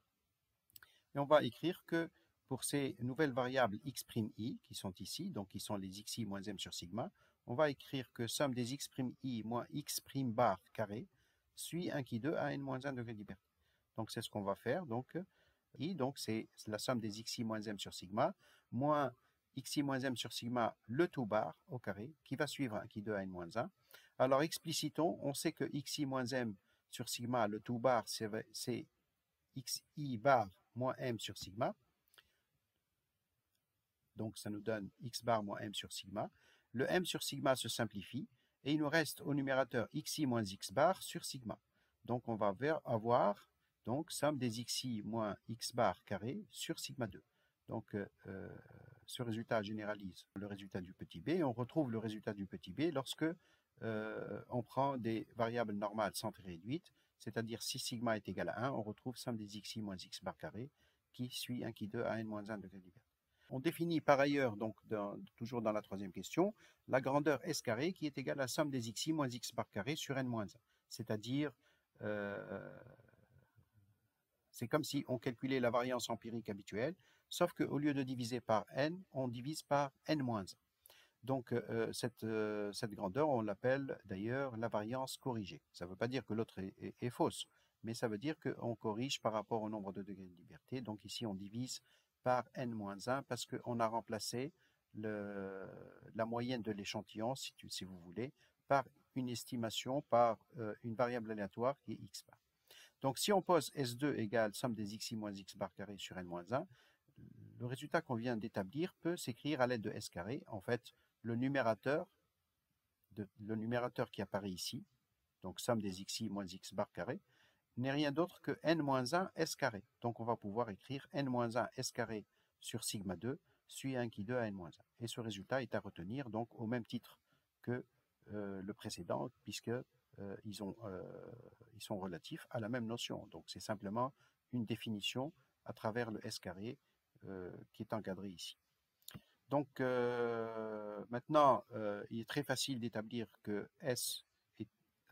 Et on va écrire que pour ces nouvelles variables x'i, qui sont ici, donc qui sont les xi moins m sur sigma, on va écrire que somme des x'i moins x' bar carré suit 1 qui 2 à n moins 1 degré de liberté. Donc c'est ce qu'on va faire. Donc c'est la somme des xi moins m sur sigma moins xi moins m sur sigma le tout bar au carré qui va suivre 1 qui 2 à n moins 1. Alors explicitons, on sait que xi moins m sur sigma le tout bar c'est xi bar moins m sur sigma. Donc ça nous donne x bar moins m sur sigma. Le m sur sigma se simplifie et il nous reste au numérateur xi moins x bar sur sigma. Donc on va avoir donc somme des xi moins x bar carré sur sigma 2. Donc ce résultat généralise le résultat du petit b et on retrouve le résultat du petit b lorsque on prend des variables normales centrées réduites, c'est-à-dire si sigma est égal à 1, on retrouve somme des xi moins x bar carré qui suit 1 qui 2 à n moins 1 degré de liberté. On définit par ailleurs, donc toujours dans la troisième question, la grandeur S carré qui est égale à la somme des xi moins x bar carré sur n moins 1. C'est-à-dire, c'est comme si on calculait la variance empirique habituelle, sauf qu'au lieu de diviser par n, on divise par n moins 1. Donc cette grandeur, on l'appelle d'ailleurs la variance corrigée. Ça ne veut pas dire que l'autre est fausse, mais ça veut dire qu'on corrige par rapport au nombre de degrés de liberté. Donc ici, on divise par n-1 parce qu'on a remplacé la moyenne de l'échantillon, si vous voulez, par une estimation, par une variable aléatoire qui est x bar. Donc si on pose S2 égale somme des xi moins x bar carré sur n-1, le résultat qu'on vient d'établir peut s'écrire à l'aide de S carré. En fait, le numérateur qui apparaît ici, donc somme des xi moins x bar carré, n'est rien d'autre que n-1 S carré. Donc on va pouvoir écrire n-1 S carré sur sigma 2 suit 1 qui 2 à n-1. Et ce résultat est à retenir donc au même titre que le précédent, puisque ils sont relatifs à la même notion. Donc c'est simplement une définition à travers le S carré qui est encadré ici. Donc maintenant, il est très facile d'établir que S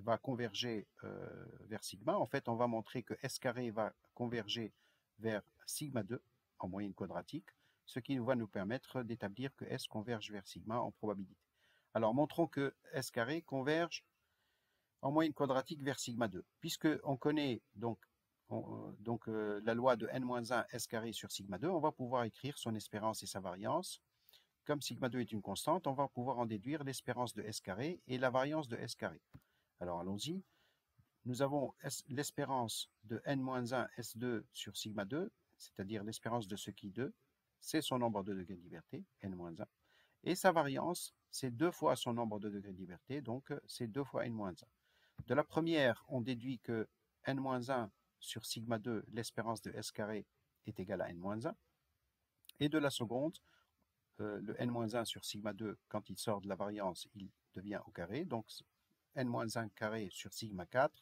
va converger vers sigma. En fait, on va montrer que S carré va converger vers sigma 2 en moyenne quadratique, ce qui va nous permettre d'établir que S converge vers sigma en probabilité. Alors, montrons que S carré converge en moyenne quadratique vers sigma 2. Puisqu'on connaît donc la loi de n-1 S carré sur sigma 2, on va pouvoir écrire son espérance et sa variance. Comme sigma 2 est une constante, on va pouvoir en déduire l'espérance de S carré et la variance de S carré. Alors allons-y. Nous avons l'espérance de n-1 S2 sur sigma 2, c'est-à-dire l'espérance de ce qui 2, c'est son nombre de degrés de liberté, n-1. Et sa variance, c'est 2 fois son nombre de degrés de liberté, donc c'est 2 fois n-1. De la première, on déduit que n-1 sur sigma 2, l'espérance de S carré est égale à n-1. Et de la seconde, le n-1 sur sigma 2, quand il sort de la variance, il devient au carré. Donc n-1 carré sur sigma 4,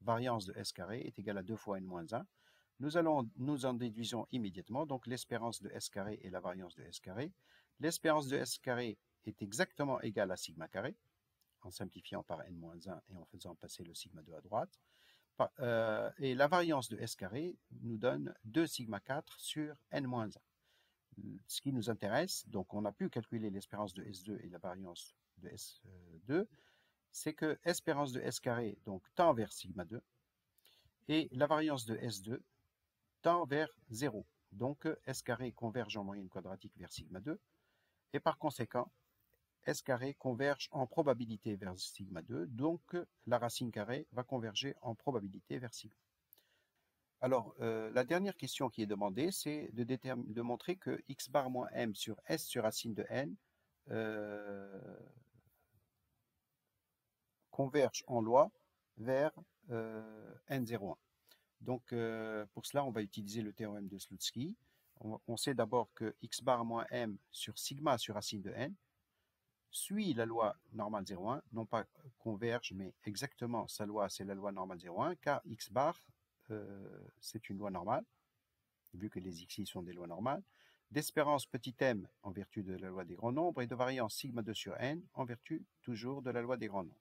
variance de S carré est égale à 2 fois n-1. Nous en déduisons immédiatement donc l'espérance de S carré et la variance de S carré. L'espérance de S carré est exactement égale à sigma carré, en simplifiant par n-1 et en faisant passer le sigma 2 à droite. Et la variance de S carré nous donne 2 sigma 4 sur n-1. Ce qui nous intéresse, donc on a pu calculer l'espérance de S2 et la variance de S2, c'est que espérance de S carré donc, tend vers sigma 2 et la variance de S2 tend vers 0. Donc S carré converge en moyenne quadratique vers sigma 2 et par conséquent S carré converge en probabilité vers sigma 2, donc la racine carrée va converger en probabilité vers sigma. Alors, la dernière question qui est demandée, c'est de montrer que x bar moins m sur s sur racine de n converge en loi vers n01. Donc, pour cela, on va utiliser le théorème de Slutsky. On sait d'abord que x bar moins m sur sigma sur racine de n suit la loi normale 0,1, non pas converge, mais exactement sa loi, c'est la loi normale 0,1, car x bar, c'est une loi normale, vu que les xi sont des lois normales, d'espérance petit m en vertu de la loi des grands nombres, et de variance sigma 2 sur n en vertu toujours de la loi des grands nombres.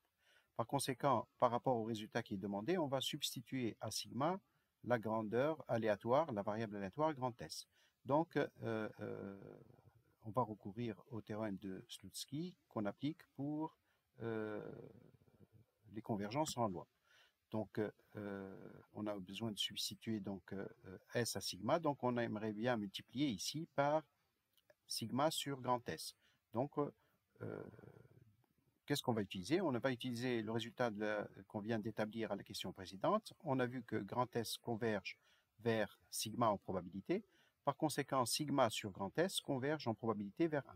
Par conséquent, par rapport au résultat qui est demandé, on va substituer à sigma la grandeur aléatoire, la variable aléatoire grand S. Donc, on va recourir au théorème de Slutsky qu'on applique pour les convergences en loi. Donc, on a besoin de substituer donc, S à sigma. Donc, on aimerait bien multiplier ici par sigma sur grand S. Donc, qu'est-ce qu'on va utiliser? On va utiliser le résultat qu'on vient d'établir à la question précédente. On a vu que grand S converge vers sigma en probabilité. Par conséquent, sigma sur grand S converge en probabilité vers 1.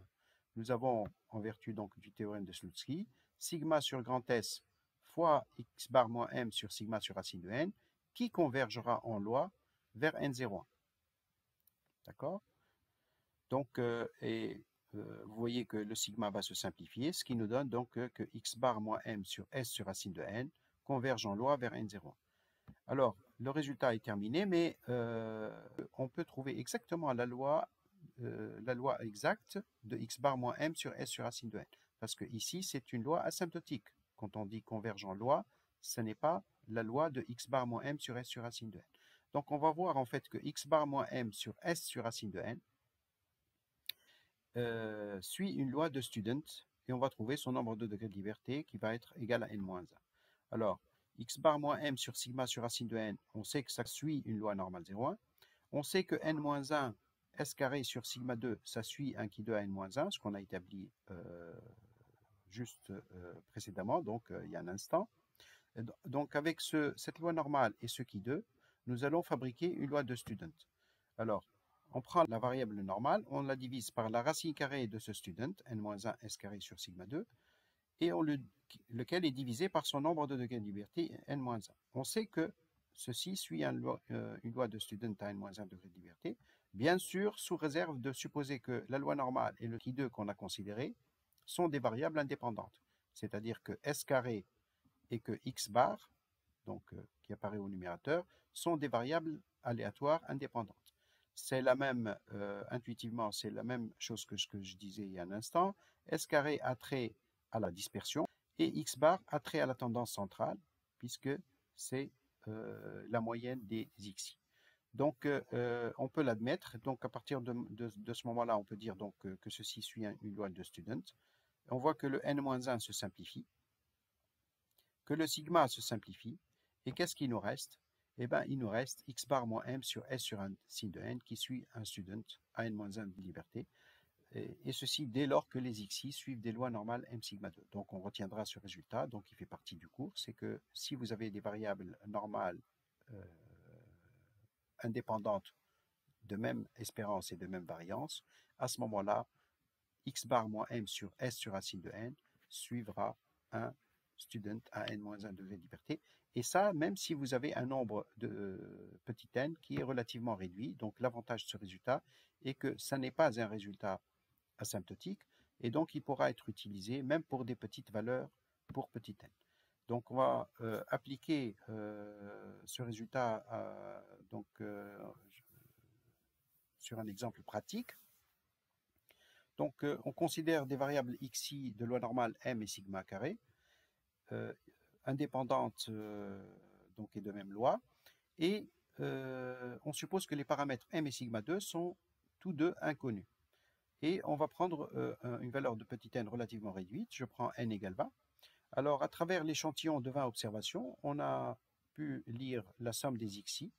Nous avons, en vertu donc du théorème de Slutsky, sigma sur grand S fois x bar moins m sur sigma sur racine de n, qui convergera en loi vers n01. D'accord? Donc, vous voyez que le sigma va se simplifier, ce qui nous donne donc que x bar moins m sur s sur racine de n converge en loi vers n01. Alors, le résultat est terminé, mais on peut trouver exactement la loi exacte de x bar moins m sur s sur racine de n. Parce que ici, c'est une loi asymptotique. Quand on dit converge en loi, ce n'est pas la loi de x bar moins m sur s sur racine de n. Donc, on va voir en fait que x bar moins m sur s sur racine de n suit une loi de Student, et on va trouver son nombre de degrés de liberté qui va être égal à n-1. Alors, x bar moins m sur sigma sur racine de n, on sait que ça suit une loi normale 0,1. On sait que n-1 s carré sur sigma 2, ça suit 1 qui 2 à n-1, ce qu'on a établi juste précédemment, donc il y a un instant. Donc avec cette loi normale et ce qui 2, nous allons fabriquer une loi de Student. Alors, on prend la variable normale, on la divise par la racine carrée de ce student, n-1 s carré sur sigma 2, et lequel est divisé par son nombre de degrés de liberté, n-1. On sait que ceci suit une loi de student à n-1 degré de liberté, bien sûr sous réserve de supposer que la loi normale et le qui2 qu'on a considéré sont des variables indépendantes, c'est-à-dire que s carré et que x bar, donc qui apparaît au numérateur, sont des variables aléatoires indépendantes. C'est la même, intuitivement, c'est la même chose que ce que je disais il y a un instant. S carré a trait à la dispersion et x bar a trait à la tendance centrale, puisque c'est la moyenne des xi. Donc, on peut l'admettre. Donc, à partir de ce moment-là, on peut dire donc, que ceci suit une loi de Student. On voit que le n-1 se simplifie, que le sigma se simplifie, et qu'est-ce qui nous reste? Eh bien, il nous reste x bar moins m sur s sur un signe de n qui suit un student à n-1 de liberté, et ceci dès lors que les xi suivent des lois normales m sigma 2. Donc on retiendra ce résultat, donc il fait partie du cours, c'est que si vous avez des variables normales indépendantes de même espérance et de même variance, à ce moment-là, x bar moins m sur s sur racine de n suivra un student à n-1 degré de liberté. Et ça, même si vous avez un nombre de petit n qui est relativement réduit. Donc l'avantage de ce résultat est que ça n'est pas un résultat asymptotique, et donc il pourra être utilisé même pour des petites valeurs pour petit n. Donc on va appliquer ce résultat sur un exemple pratique. Donc on considère des variables xi de loi normale m et sigma carré, indépendantes donc et de même loi, et on suppose que les paramètres m et sigma 2 sont tous deux inconnus. Et on va prendre une valeur de petit n relativement réduite, je prends n égale 20. Alors à travers l'échantillon de 20 observations, on a pu lire la somme des xi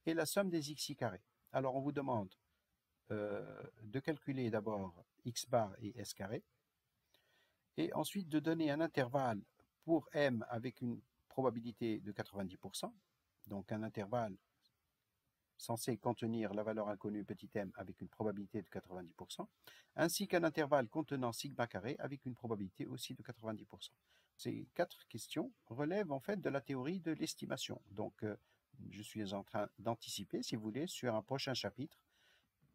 et la somme des xi carrés. Alors on vous demande de calculer d'abord x bar et s carré, et ensuite de donner un intervalle pour m avec une probabilité de 90%, donc un intervalle censé contenir la valeur inconnue petit m avec une probabilité de 90%, ainsi qu'un intervalle contenant sigma carré avec une probabilité aussi de 90%. Ces 4 questions relèvent en fait de la théorie de l'estimation. Donc je suis en train d'anticiper, si vous voulez, sur un prochain chapitre.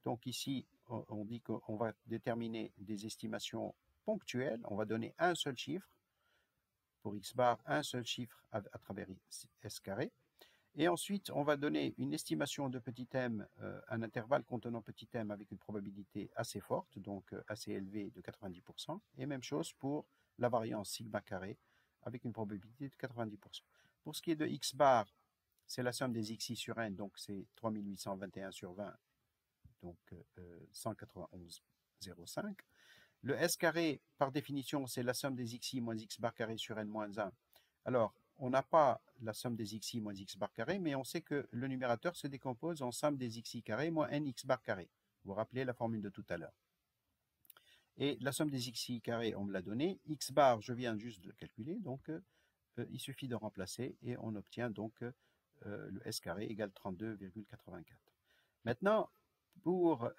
Donc ici, on dit qu'on va déterminer des estimations ponctuelle. On va donner un seul chiffre. Pour x bar, un seul chiffre à travers s carré. Et ensuite, on va donner une estimation de petit m, un intervalle contenant petit m avec une probabilité assez forte, donc assez élevée de 90%. Et même chose pour la variance sigma carré avec une probabilité de 90%. Pour ce qui est de x bar, c'est la somme des xi sur n, donc c'est 3821 sur 20, donc 191,05. Le s carré, par définition, c'est la somme des xi moins x bar carré sur n moins 1. Alors, on n'a pas la somme des xi moins x bar carré, mais on sait que le numérateur se décompose en somme des xi carré moins nx bar carré. Vous vous rappelez la formule de tout à l'heure. Et la somme des xi carré, on me l'a donné. X bar, je viens juste de le calculer, donc il suffit de remplacer et on obtient donc le s carré égale 32,84. Maintenant, pour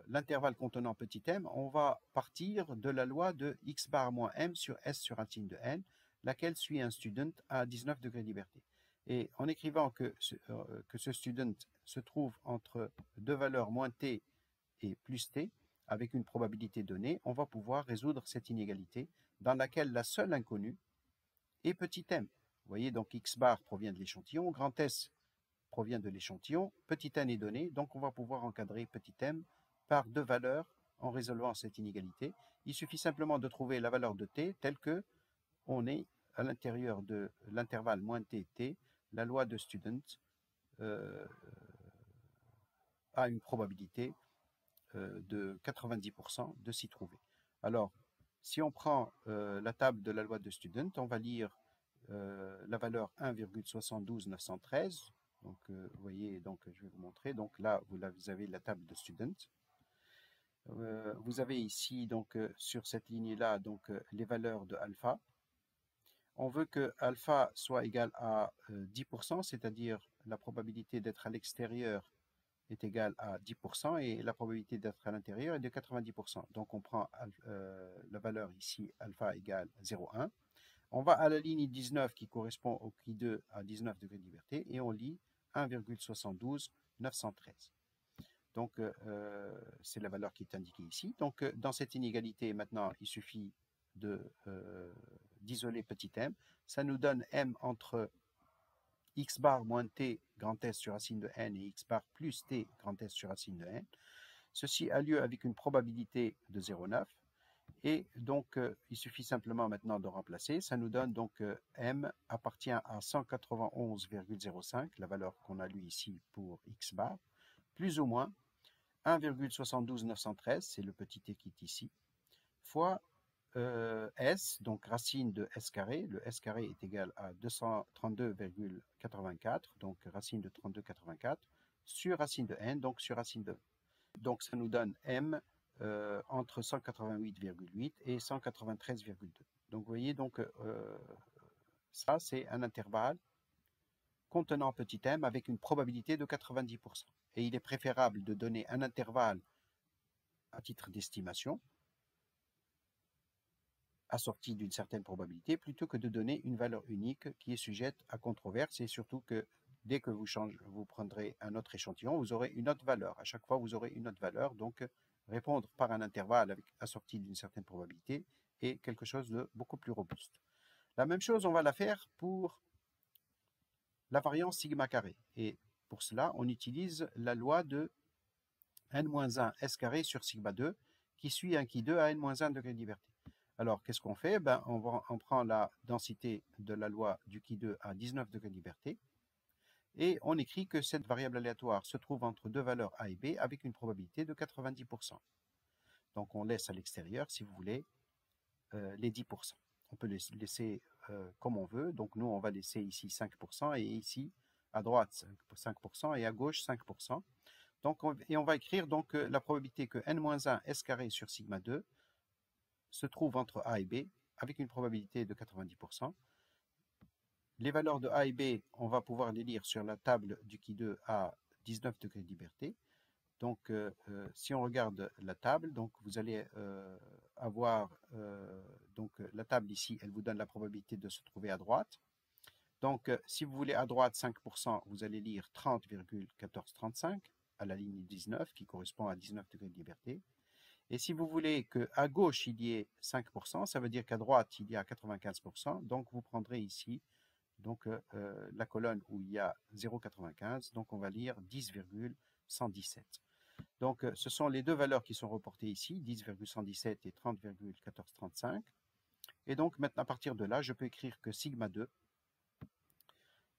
l'intervalle contenant petit m, on va partir de la loi de x bar moins m sur s sur racine de n, laquelle suit un student à 19 degrés de liberté. Et en écrivant que ce student se trouve entre deux valeurs moins t et plus t, avec une probabilité donnée, on va pouvoir résoudre cette inégalité dans laquelle la seule inconnue est petit m. Vous voyez, donc x bar provient de l'échantillon, grand S provient de l'échantillon, petit n est donné, donc on va pouvoir encadrer petit m par deux valeurs en résolvant cette inégalité. Il suffit simplement de trouver la valeur de t telle que on est à l'intérieur de l'intervalle moins t, t, la loi de Student a une probabilité de 90% de s'y trouver. Alors, si on prend la table de la loi de Student, on va lire la valeur 1,72913. Donc, vous voyez, donc, je vais vous montrer. Donc là, vous avez la table de Student. Vous avez ici, donc, sur cette ligne-là, donc, les valeurs de alpha. On veut que alpha soit égal à 10%, c'est-à-dire la probabilité d'être à l'extérieur est égale à 10% et la probabilité d'être à l'intérieur est de 90%. Donc on prend la valeur ici, alpha égale 0,1. On va à la ligne 19 qui correspond au Qui2 à 19 degrés de liberté et on lit 1,72913. Donc c'est la valeur qui est indiquée ici. Donc dans cette inégalité, maintenant, il suffit d'isoler petit m. Ça nous donne m entre x bar moins t grand S sur racine de n et x bar plus t grand S sur racine de n. Ceci a lieu avec une probabilité de 0,9. Et donc, il suffit simplement maintenant de remplacer. Ça nous donne donc m appartient à 191,05, la valeur qu'on a lue ici pour x bar, plus ou moins 1,72913, c'est le petit t qui est ici, fois S, donc racine de S carré. Le S carré est égal à 232,84, donc racine de 32,84, sur racine de n, donc sur racine de. Donc ça nous donne m entre 188,8 et 193,2. Donc vous voyez, donc ça c'est un intervalle contenant petit m avec une probabilité de 90%. Et il est préférable de donner un intervalle à titre d'estimation assorti d'une certaine probabilité plutôt que de donner une valeur unique qui est sujette à controverse et surtout que dès que vous prendrez un autre échantillon, vous aurez une autre valeur. À chaque fois, vous aurez une autre valeur. Donc, répondre par un intervalle assorti d'une certaine probabilité est quelque chose de beaucoup plus robuste. La même chose, on va la faire pour la variance sigma carré. Et pour cela, on utilise la loi de n-1 s carré sur sigma 2 qui suit un qui 2 à n-1 degré de liberté. Alors, qu'est-ce qu'on fait? On prend la densité de la loi du Qui2 à 19 degrés de liberté et on écrit que cette variable aléatoire se trouve entre deux valeurs A et B avec une probabilité de 90%. Donc, on laisse à l'extérieur, si vous voulez, les 10%. On peut les laisser comme on veut. Donc, nous, on va laisser ici 5% et ici, à droite, 5% et à gauche, 5%. Donc, on va écrire donc la probabilité que n-1 s carré sur sigma 2 se trouve entre A et B avec une probabilité de 90%. Les valeurs de A et B, on va pouvoir les lire sur la table du Qui2 à 19 degrés de liberté. Donc, si on regarde la table, donc vous allez avoir donc la table ici, elle vous donne la probabilité de se trouver à droite. Donc, si vous voulez à droite 5%, vous allez lire 30,1435 à la ligne 19 qui correspond à 19 degrés de liberté. Et si vous voulez qu'à gauche, il y ait 5%, ça veut dire qu'à droite, il y a 95%. Donc, vous prendrez ici donc, la colonne où il y a 0,95. Donc, on va lire 10,117. Donc, ce sont les deux valeurs qui sont reportées ici, 10,117 et 30,1435. Et donc, maintenant, à partir de là, je peux écrire que sigma 2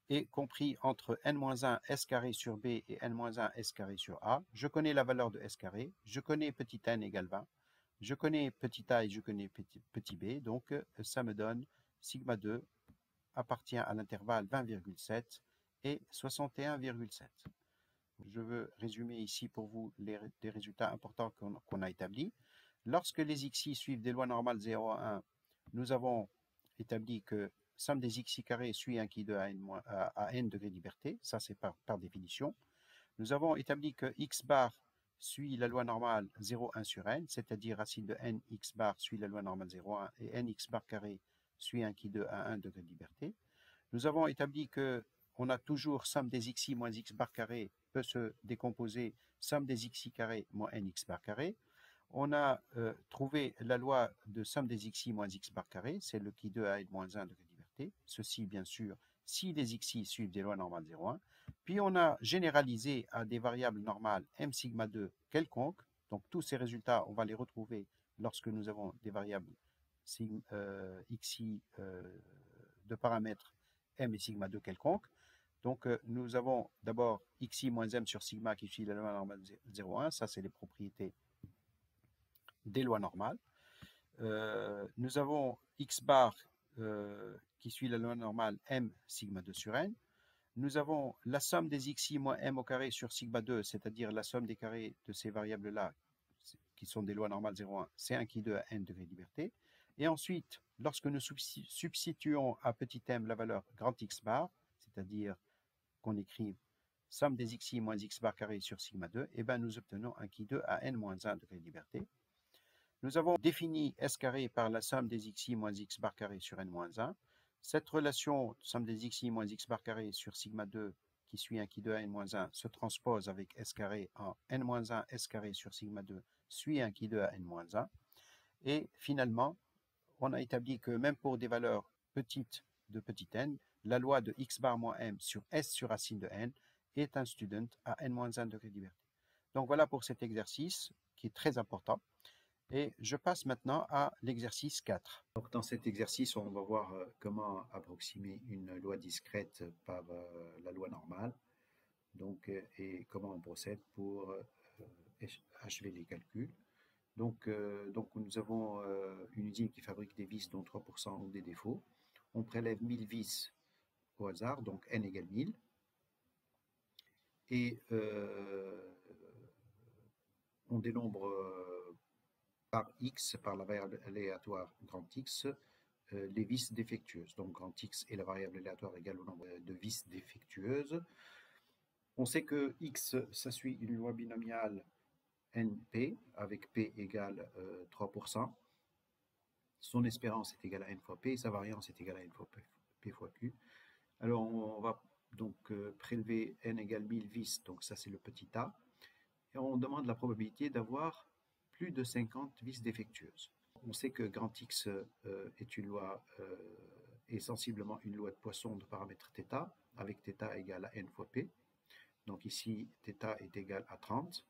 est compris entre n-1 s carré sur b et n-1 s carré sur a. Je connais la valeur de s carré, je connais petit n égale 20, je connais petit a et je connais petit b, donc ça me donne sigma 2 appartient à l'intervalle 20,7 et 61,7. Je veux résumer ici pour vous les résultats importants qu'on a établis. Lorsque les xi suivent des lois normales 0 à 1, nous avons établi que somme des xi carrés suit un qui de à n degrés de liberté, ça c'est par définition. Nous avons établi que x bar suit la loi normale 0,1 sur n, c'est-à-dire racine de n x bar suit la loi normale 0,1 et n x bar carré suit un qui de à 1 degré de liberté. Nous avons établi que on a toujours somme des xi moins x bar carré peut se décomposer somme des xi carré moins n x bar carré. On a trouvé la loi de somme des xi moins x bar carré, c'est le qui de a moins 1 degré de liberté. Ceci, bien sûr, si les xi suivent des lois normales 0,1. Puis on a généralisé à des variables normales m sigma 2 quelconques. Donc tous ces résultats, on va les retrouver lorsque nous avons des variables xi de paramètres m et sigma 2 quelconques. Donc, nous avons d'abord xi moins m sur sigma qui suit la loi normale 0,1. Ça, c'est les propriétés des lois normales. Nous avons x bar qui suit la loi normale m sigma 2 sur n. Nous avons la somme des xi moins m au carré sur sigma 2, c'est-à-dire la somme des carrés de ces variables-là, qui sont des lois normales 0,1, c'est 1 qui 2 à n degrés de liberté. Et ensuite, lorsque nous substituons à petit m la valeur grand x bar, c'est-à-dire qu'on écrive somme des xi moins x bar carré sur sigma 2, et bien nous obtenons un qui 2 à n moins 1 degré de liberté. Nous avons défini s carré par la somme des xi moins x bar carré sur n moins 1. Cette relation somme des xi moins x bar carré sur sigma 2 qui suit un qui 2 à n moins 1 se transpose avec s carré en n moins 1 s carré sur sigma 2 suit un qui 2 à n moins 1. Et finalement, on a établi que même pour des valeurs petites de petit n, la loi de x bar moins m sur s sur racine de n est un student à n-1 degré de liberté. Donc voilà pour cet exercice qui est très important. Et je passe maintenant à l'exercice 4. Donc dans cet exercice, on va voir comment approximer une loi discrète par la loi normale. Donc, et comment on procède pour achever les calculs. Donc nous avons une usine qui fabrique des vis dont 3% ont des défauts. On prélève 1000 vis au hasard, donc n égale 1000. Et on dénombre par x, par la variable aléatoire grand X, les vis défectueuses. Donc grand X est la variable aléatoire égale au nombre de vis défectueuses. On sait que x, ça suit une loi binomiale NP, avec P égale 3%. Son espérance est égale à n fois P, et sa variance est égale à n fois P fois Q. Alors on va donc prélever n égale 1000 vis, donc ça c'est le petit a, et on demande la probabilité d'avoir plus de 50 vis défectueuses. On sait que grand X est une loi, est sensiblement une loi de Poisson de paramètre θ, avec θ égale à n fois P. Donc ici, θ est égal à 30.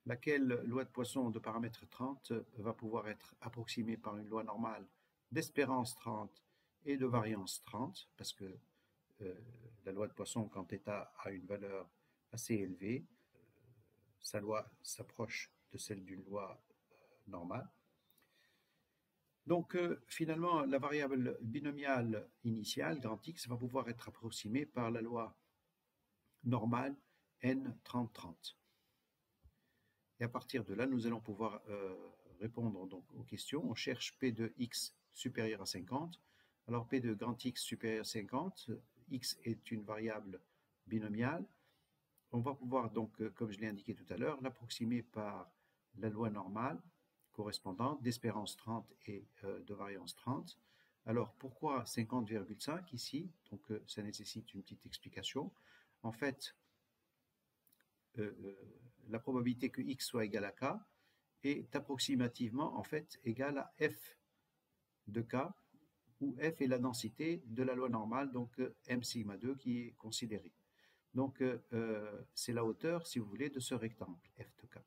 Laquelle loi de Poisson de paramètre 30 va pouvoir être approximée par une loi normale d'espérance 30 et de variance 30, parce que la loi de Poisson, quand θ a une valeur assez élevée, sa loi s'approche de celle d'une loi normale. Donc finalement, la variable binomiale initiale, grand X, va pouvoir être approximée par la loi normale n30-30. Et à partir de là, nous allons pouvoir répondre donc aux questions. On cherche P de x supérieur à 50. Alors P de grand X supérieur à 50, x est une variable binomiale. On va pouvoir donc, comme je l'ai indiqué tout à l'heure, l'approximer par la loi normale correspondante d'espérance 30 et de variance 30. Alors pourquoi 50,5 ici? Donc ça nécessite une petite explication. En fait, la probabilité que x soit égal à k est approximativement en fait égale à f de k, où f est la densité de la loi normale, donc m sigma 2 qui est considérée. Donc c'est la hauteur, si vous voulez, de ce rectangle f de k.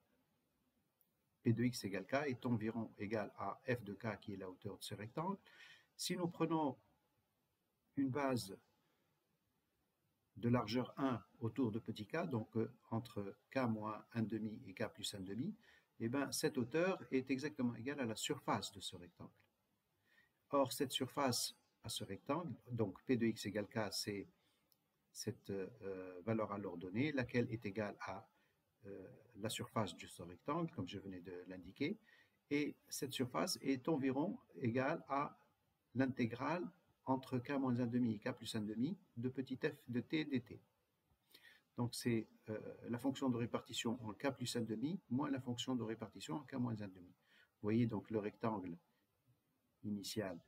P de x égale k est environ égal à f de k qui est la hauteur de ce rectangle. Si nous prenons une base de largeur 1 autour de petit k, donc entre k moins 1,5 et k plus 1,5, eh bien, cette hauteur est exactement égale à la surface de ce rectangle. Or, cette surface à ce rectangle, donc P de x égale k, c'est cette valeur à l'ordonnée, laquelle est égale à la surface de ce rectangle, comme je venais de l'indiquer, et cette surface est environ égale à l'intégrale entre k moins 1,5 et k plus 1,5 de petit f de t dt. Donc c'est la fonction de répartition en k plus 1,5 moins la fonction de répartition en k moins 1,5. Vous voyez donc le rectangle initial,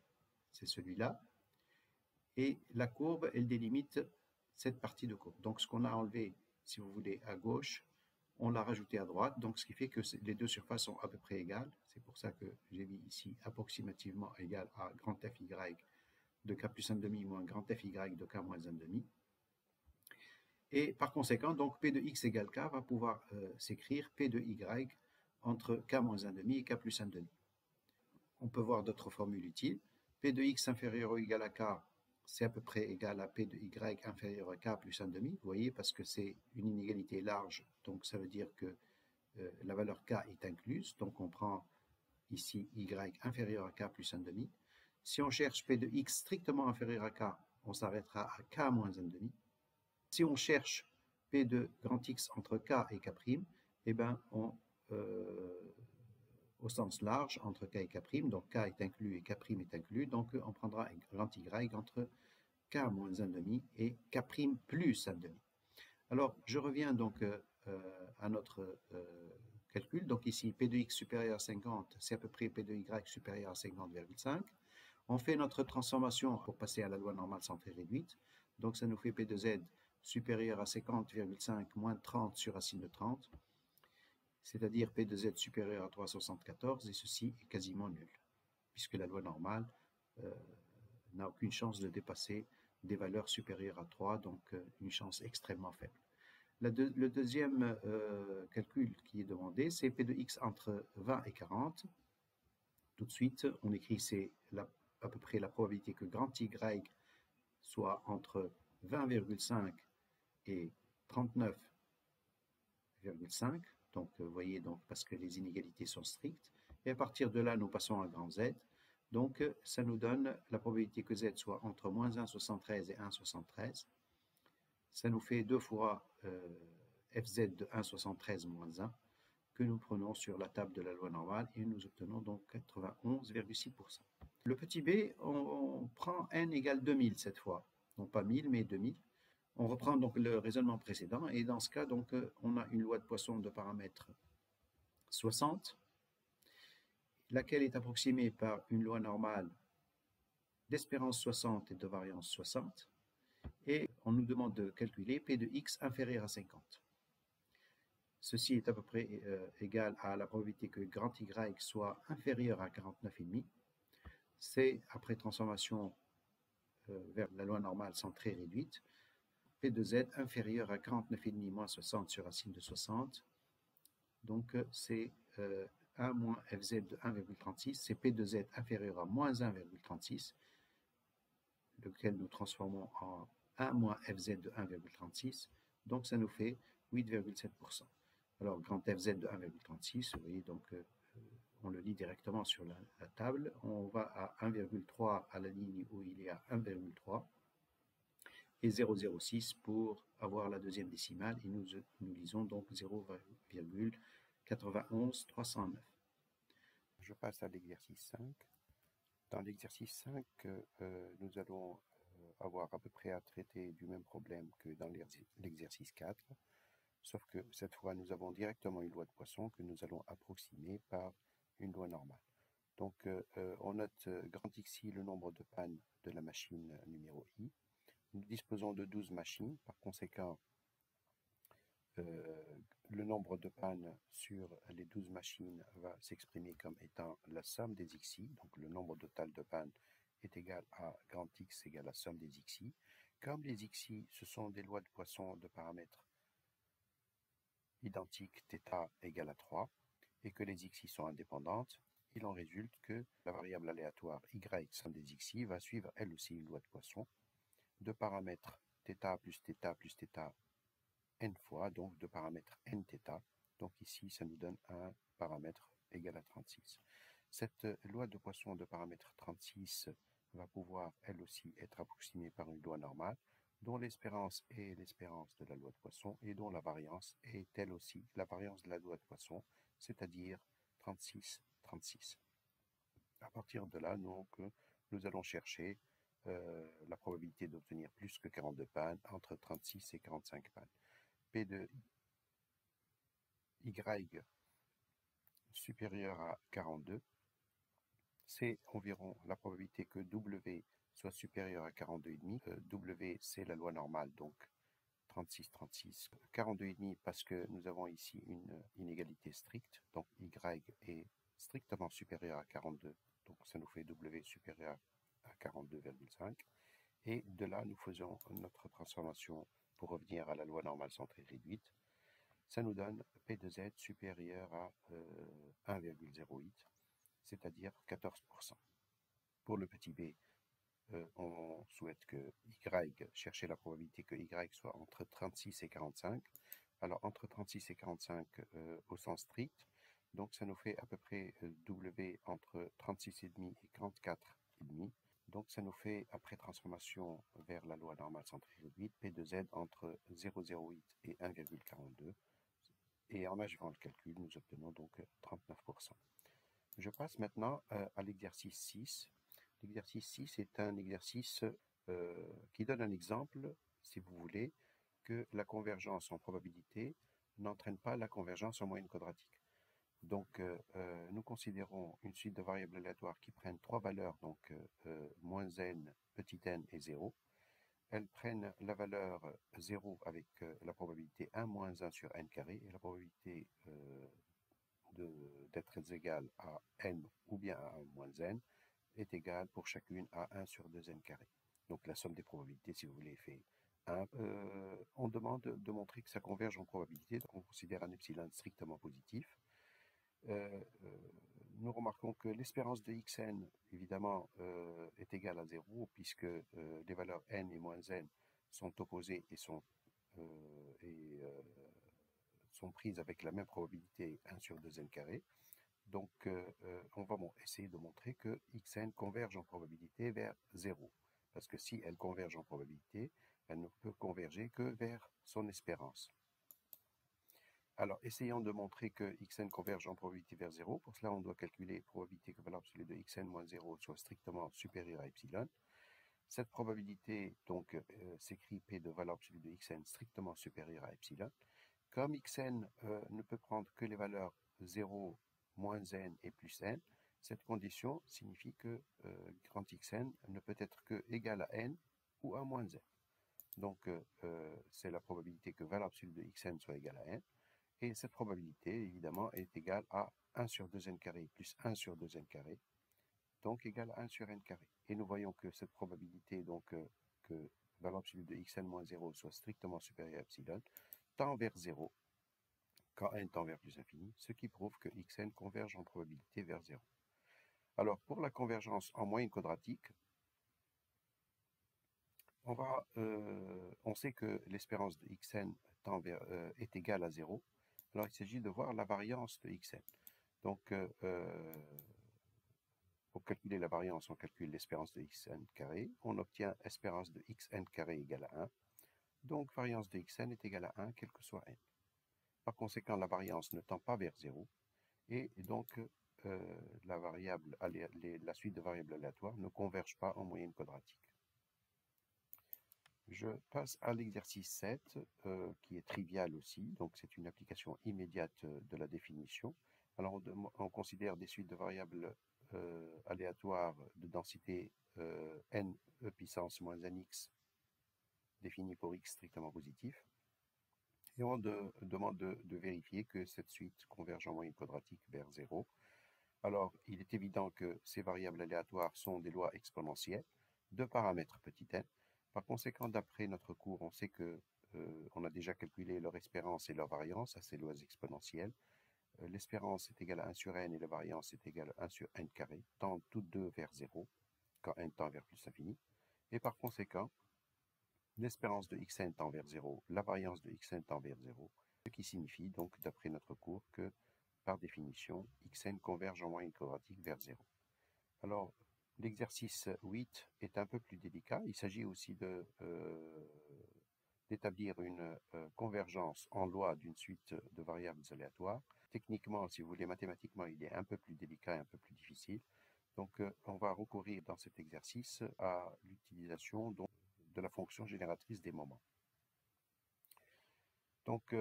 c'est celui-là, et la courbe, elle délimite cette partie de courbe. Donc ce qu'on a enlevé, si vous voulez, à gauche, on l'a rajouté à droite, donc ce qui fait que les deux surfaces sont à peu près égales. C'est pour ça que j'ai mis ici approximativement égal à grand Fy de k plus 1,5 moins grand Fy de k moins 1,5. Et par conséquent, donc P de x égale k va pouvoir s'écrire P de y entre k moins 1,5 et k plus 1,5. On peut voir d'autres formules utiles. P de x inférieur ou égal à k, c'est à peu près égal à P de y inférieur à k plus 1,5. Vous voyez, parce que c'est une inégalité large, donc ça veut dire que la valeur k est incluse. Donc on prend ici y inférieur à k plus 1,5. Si on cherche P de x strictement inférieur à k, on s'arrêtera à k moins 1,5. Si on cherche P de grand X entre k et k', eh ben au sens large, entre k et k', donc k est inclus et k' est inclus, donc on prendra un grand Y entre k moins 1,5 et k' plus 1,5. Alors, je reviens donc à notre calcul. Donc ici, P de x supérieur à 50, c'est à peu près P de y supérieur à 50,5. On fait notre transformation pour passer à la loi normale centrée réduite. Donc ça nous fait P de z supérieur à 50,5 moins 30 sur racine de 30, c'est-à-dire P de z supérieur à 3,74, et ceci est quasiment nul, puisque la loi normale n'a aucune chance de dépasser des valeurs supérieures à 3, donc une chance extrêmement faible. Le deuxième calcul qui est demandé, c'est P de x entre 20 et 40. Tout de suite, on écrit c'est à peu près la probabilité que grand Y soit entre 20,5 et 39,5. Donc, vous voyez, donc, parce que les inégalités sont strictes. Et à partir de là, nous passons à grand Z. Donc, ça nous donne la probabilité que Z soit entre moins 1,73 et 1,73. Ça nous fait 2 fois Fz de 1,73 moins 1 que nous prenons sur la table de la loi normale et nous obtenons donc 91,6%. Le petit b, on prend n égale 2000 cette fois. Non pas 1000, mais 2000. On reprend donc le raisonnement précédent et dans ce cas, donc, on a une loi de Poisson de paramètre 60, laquelle est approximée par une loi normale d'espérance 60 et de variance 60. Et on nous demande de calculer P de x inférieur à 50. Ceci est à peu près égal à la probabilité que grand Y soit inférieur à 49,5. C'est, après transformation vers la loi normale centrée réduite, P de z inférieur à 49,5 moins 60 sur racine de 60. Donc c'est 1 moins Fz de 1,36. C'est P de z inférieur à moins 1,36, lequel nous transformons en 1 moins Fz de 1,36. Donc ça nous fait 8,7%. Alors grand Fz de 1,36, vous voyez, donc on le lit directement sur la table. On va à 1,3 à la ligne où il y a 1,3 et 0,06 pour avoir la deuxième décimale, et nous lisons donc 0,91309. Je passe à l'exercice 5. Dans l'exercice 5, nous allons avoir à peu près à traiter du même problème que dans l'exercice 4, sauf que cette fois nous avons directement une loi de Poisson que nous allons approximer par une loi normale. Donc on note grand Xi le nombre de pannes de la machine numéro I. Nous disposons de 12 machines, par conséquent le nombre de pannes sur les 12 machines va s'exprimer comme étant la somme des xi, donc le nombre total de pannes est égal à grand X égale la somme des xi. Comme les xi, ce sont des lois de Poisson de paramètres identiques, θ égale à 3, et que les xi sont indépendantes, il en résulte que la variable aléatoire y, somme des xi, va suivre elle aussi une loi de Poisson de paramètres θ plus θ n fois, donc de paramètres nθ. Donc ici, ça nous donne un paramètre égal à 36. Cette loi de Poisson de paramètre 36 va pouvoir, elle aussi, être approximée par une loi normale, dont l'espérance est l'espérance de la loi de Poisson et dont la variance est elle aussi la variance de la loi de Poisson, c'est-à-dire 36, 36. À partir de là, donc, nous allons chercher la probabilité d'obtenir plus que 42 pannes entre 36 et 45 pannes. P de Y supérieur à 42, c'est environ la probabilité que W soit supérieur à 42,5. W, c'est la loi normale, donc 36, 36. 42,5 parce que nous avons ici une inégalité stricte, donc Y est strictement supérieur à 42, donc ça nous fait W supérieur à 42,5. Et de là, nous faisons notre transformation pour revenir à la loi normale centrée réduite. Ça nous donne P de Z supérieur à 1,08, c'est-à-dire 14%. Pour le petit b, on souhaite que Y, chercher la probabilité que Y soit entre 36 et 45. Alors entre 36 et 45 au sens strict, donc ça nous fait à peu près W entre 36,5 et 44,5. Donc ça nous fait, après transformation vers la loi normale centrée réduite, P de Z entre 0,08 et 1,42. Et en achevant le calcul, nous obtenons donc 39%. Je passe maintenant à l'exercice 6. L'exercice 6 est un exercice qui donne un exemple, si vous voulez, que la convergence en probabilité n'entraîne pas la convergence en moyenne quadratique. Donc, nous considérons une suite de variables aléatoires qui prennent trois valeurs, donc moins n, petit n et 0. Elles prennent la valeur 0 avec la probabilité 1 moins 1 sur n carré et la probabilité d'être égale à n ou bien à 1 moins n est égale pour chacune à 1 sur 2n carré. Donc la somme des probabilités, si vous voulez, fait 1. On demande de montrer que ça converge en probabilité, donc on considère un epsilon strictement positif. Nous remarquons que l'espérance de xn, évidemment, est égale à 0, puisque les valeurs n et moins n sont opposées et sont prises avec la même probabilité 1 sur 2n carré. Donc, on va essayer de montrer que xn converge en probabilité vers 0. Parce que si elle converge en probabilité, elle ne peut converger que vers son espérance. Alors, essayons de montrer que xn converge en probabilité vers 0. Pour cela, on doit calculer probabilité que valeur absolue de xn moins 0 soit strictement supérieure à epsilon. Cette probabilité, donc, s'écrit P de valeur absolue de xn strictement supérieure à epsilon. Comme xn ne peut prendre que les valeurs 0, moins n et plus n, cette condition signifie que grand xn ne peut être que égal à n ou à moins n. Donc, c'est la probabilité que valeur absolue de xn soit égale à n. Et cette probabilité, évidemment, est égale à 1 sur 2n carré plus 1 sur 2n carré, donc égale à 1 sur n carré. Et nous voyons que cette probabilité, donc que valeur absolue de xn moins 0 soit strictement supérieure à epsilon, tend vers 0 quand n tend vers plus infini, ce qui prouve que xn converge en probabilité vers 0. Alors, pour la convergence en moyenne quadratique, on sait que l'espérance de xn est égale à 0. Alors, il s'agit de voir la variance de xn. Donc, pour calculer la variance, on calcule l'espérance de xn carré. On obtient espérance de xn carré égale à 1. Donc, variance de xn est égale à 1, quel que soit n. Par conséquent, la variance ne tend pas vers 0. Et donc, la suite de variables aléatoires ne converge pas en moyenne quadratique. Je passe à l'exercice 7, qui est trivial aussi, donc c'est une application immédiate de la définition. Alors on considère des suites de variables aléatoires de densité n e puissance moins nx définies pour x strictement positif. et on demande de vérifier que cette suite converge en moyenne quadratique vers 0. Alors, il est évident que ces variables aléatoires sont des lois exponentielles de paramètres petit n. Par conséquent, d'après notre cours, on sait que on a déjà calculé leur espérance et leur variance à ces lois exponentielles. L'espérance est égale à 1 sur n et la variance est égale à 1 sur n carré, tendent toutes deux vers 0, quand n tend vers plus l'infini. Et par conséquent, l'espérance de xn tend vers 0, la variance de xn tend vers 0, ce qui signifie donc, d'après notre cours, que par définition, xn converge en moyenne quadratique vers 0. Alors, l'exercice 8 est un peu plus délicat. Il s'agit aussi d'établir une convergence en loi d'une suite de variables aléatoires. Techniquement, si vous voulez, mathématiquement, il est un peu plus délicat et un peu plus difficile. Donc, on va recourir dans cet exercice à l'utilisation de la fonction génératrice des moments. Donc,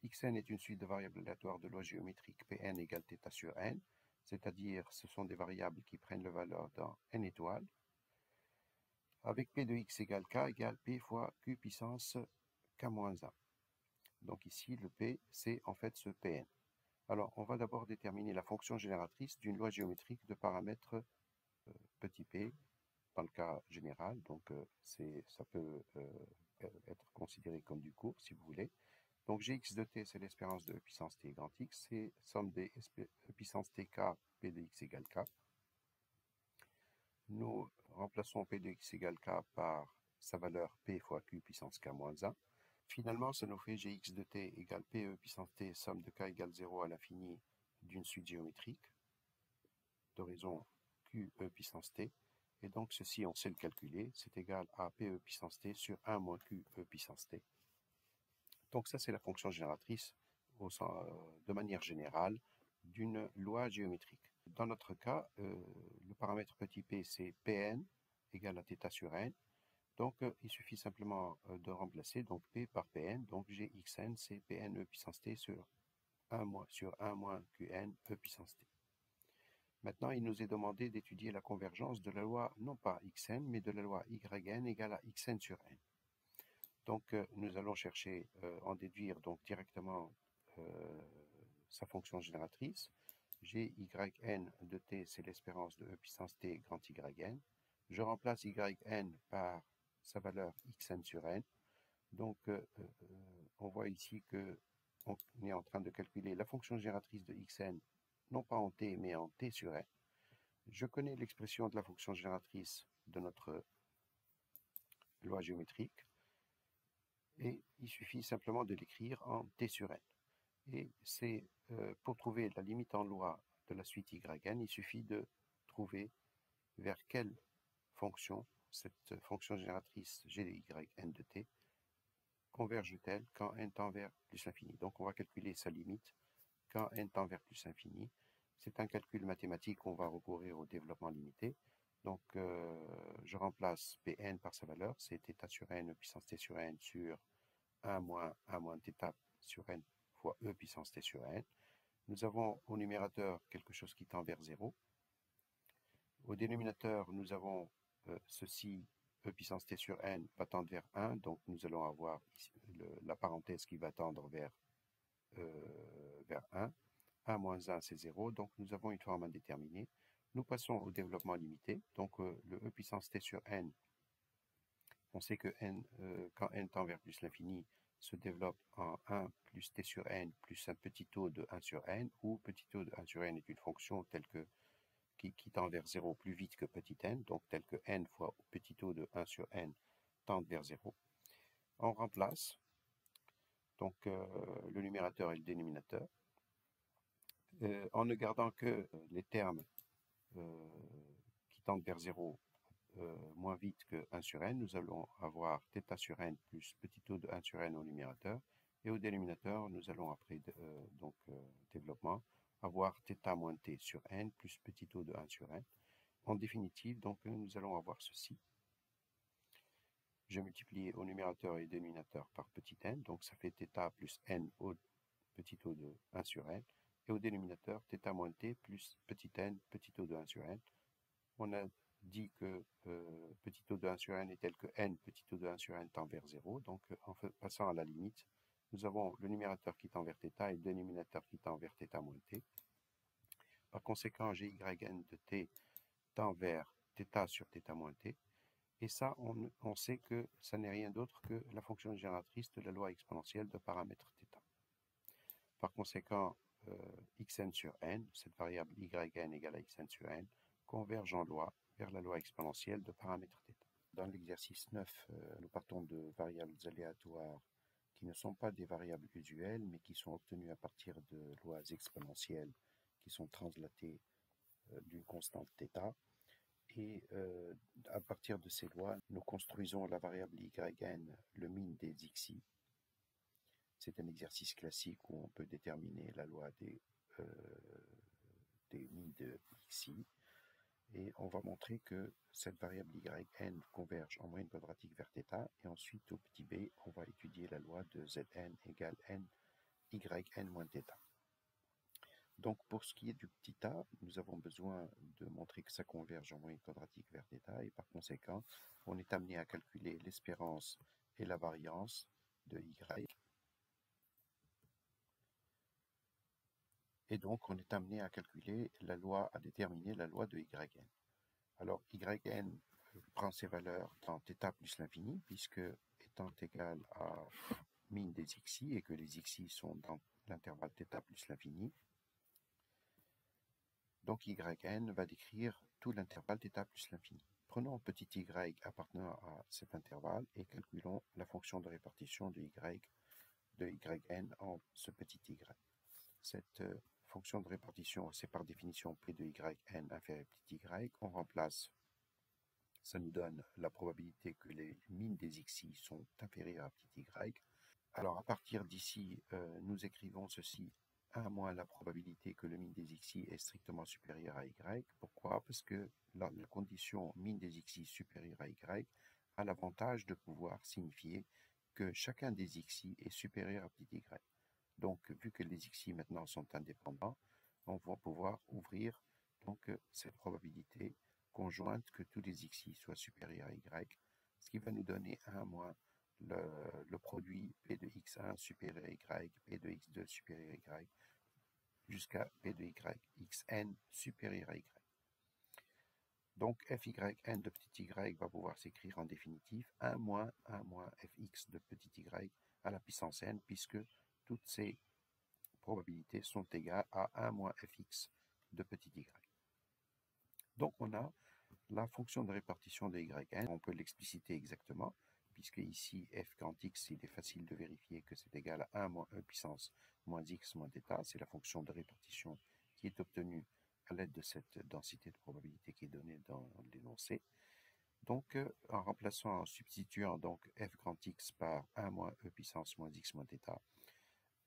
xn est une suite de variables aléatoires de loi géométrique Pn égale θ sur n, c'est-à-dire ce sont des variables qui prennent la valeur dans n étoiles, avec P de x égale k égale P fois q puissance k-1. Donc ici, le P, c'est en fait ce Pn. Alors, on va d'abord déterminer la fonction génératrice d'une loi géométrique de paramètres petit p, dans le cas général, donc ça peut être considéré comme du cours, si vous voulez. Donc gx de t, c'est l'espérance de e puissance t grand x, c'est somme des e puissance tk, p de x égale k. Nous remplaçons p de x égale k par sa valeur p fois q puissance k-1. Finalement, ça nous fait gx de t égale pe puissance t, somme de k égale 0 à l'infini d'une suite géométrique d'horizon qe puissance t. Et donc ceci, on sait le calculer, c'est égal à pe puissance t sur 1 moins qe puissance t. Donc ça, c'est la fonction génératrice de manière générale d'une loi géométrique. Dans notre cas, le paramètre petit p, c'est Pn égale à θ sur n. Donc il suffit simplement de remplacer donc P par Pn. Donc Gxn, c'est Pn e puissance t sur 1 moins Qn e puissance t. Maintenant, il nous est demandé d'étudier la convergence de la loi, non pas xn, mais de la loi yn égale à xn sur n. Donc, nous allons chercher, en déduire donc directement sa fonction génératrice. Gyn de t, c'est l'espérance de e puissance t grand yn. Je remplace yn par sa valeur xn sur n. Donc, on voit ici qu'on est en train de calculer la fonction génératrice de xn, non pas en t, mais en t sur n. Je connais l'expression de la fonction génératrice de notre loi géométrique. Et il suffit simplement de l'écrire en t sur n. Et c'est pour trouver la limite en loi de la suite yn, il suffit de trouver vers quelle fonction cette fonction génératrice g de yn de t converge-t-elle quand n tend vers plus l'infini. Donc on va calculer sa limite quand n tend vers plus l'infini. C'est un calcul mathématique, on va recourir au développement limité. Donc, je remplace Pn par sa valeur, c'est θ sur n puissance t sur n sur 1 moins θ sur n fois e puissance t sur n. Nous avons au numérateur quelque chose qui tend vers 0. Au dénominateur, nous avons ceci, e puissance t sur n va tendre vers 1, donc nous allons avoir ici, la parenthèse qui va tendre vers 1. 1 moins 1, c'est 0, donc nous avons une forme indéterminée. Nous passons au développement limité, donc le e puissance t sur n, on sait que n, quand n tend vers plus l'infini, se développe en 1 plus t sur n plus un petit taux de 1 sur n, où petit taux de 1 sur n est une fonction telle que, qui tend vers 0 plus vite que petit n, donc telle que n fois petit taux de 1 sur n tend vers 0. On remplace donc le numérateur et le dénominateur. En ne gardant que les termes qui tendent vers 0 moins vite que 1 sur n, nous allons avoir θ sur n plus petit taux de 1 sur n au numérateur, et au dénominateur, nous allons après développement avoir θ moins t sur n plus petit taux de 1 sur n. En définitive, donc, nous allons avoir ceci. Je multiplie au numérateur et dénominateur par petit n, donc ça fait θ plus n au petit taux de 1 sur n, et au dénominateur, θ moins t plus petit n, petit taux de 1 sur n. On a dit que petit taux de 1 sur n est tel que n, petit taux de 1 sur n tend vers 0, donc en passant à la limite, nous avons le numérateur qui tend vers θ et le dénominateur qui tend vers θ moins t. Par conséquent, gyn de t tend vers θ sur θ moins t. Et ça, on sait que ça n'est rien d'autre que la fonction génératrice de la loi exponentielle de paramètre θ. Par conséquent, xn sur n, cette variable yn égale à xn sur n, converge en loi vers la loi exponentielle de paramètre θ. Dans l'exercice 9, nous partons de variables aléatoires qui ne sont pas des variables usuelles, mais qui sont obtenues à partir de lois exponentielles qui sont translatées d'une constante θ. Et à partir de ces lois, nous construisons la variable yn, le min des xi. C'est un exercice classique où on peut déterminer la loi des min de xi. Et on va montrer que cette variable yn converge en moyenne quadratique vers θ. Et ensuite, au petit b, on va étudier la loi de zn égale yn moins θ. Donc, pour ce qui est du petit a, nous avons besoin de montrer que ça converge en moyenne quadratique vers θ, et par conséquent, on est amené à calculer l'espérance et la variance de y. Et donc, on est amené à calculer la loi, à déterminer la loi de yn. Alors, yn prend ses valeurs dans θ plus l'infini, puisque étant égal à min des xi, et que les xi sont dans l'intervalle θ plus l'infini, donc yn va décrire tout l'intervalle θ plus l'infini. Prenons petit y appartenant à cet intervalle et calculons la fonction de répartition de yn en ce petit y. Cette fonction de répartition, c'est par définition p de yn inférieur à petit y. On remplace, ça nous donne la probabilité que les min des xi sont inférieures à petit y. Alors à partir d'ici, nous écrivons ceci: 1 moins la probabilité que le min des xi est strictement supérieur à y. Pourquoi? Parce que la condition min des xi supérieure à y a l'avantage de pouvoir signifier que chacun des xi est supérieur à petit y. Donc, vu que les xi maintenant sont indépendants, on va pouvoir ouvrir donc cette probabilité conjointe que tous les xi soient supérieurs à y, ce qui va nous donner 1 moins le produit p de x1 supérieur à y, p de x2 supérieur à y, jusqu'à p de xn supérieur à y. Donc fyn de petit y va pouvoir s'écrire en définitive 1 moins fx de petit y à la puissance n, puisque toutes ces probabilités sont égales à 1 moins fx de petit y. Donc on a la fonction de répartition de yn, on peut l'expliciter exactement, puisque ici f grand x, il est facile de vérifier que c'est égal à 1 moins e puissance moins x moins θ, c'est la fonction de répartition qui est obtenue à l'aide de cette densité de probabilité qui est donnée dans l'énoncé. Donc en remplaçant, en substituant donc f grand x par 1 moins e puissance moins x moins θ,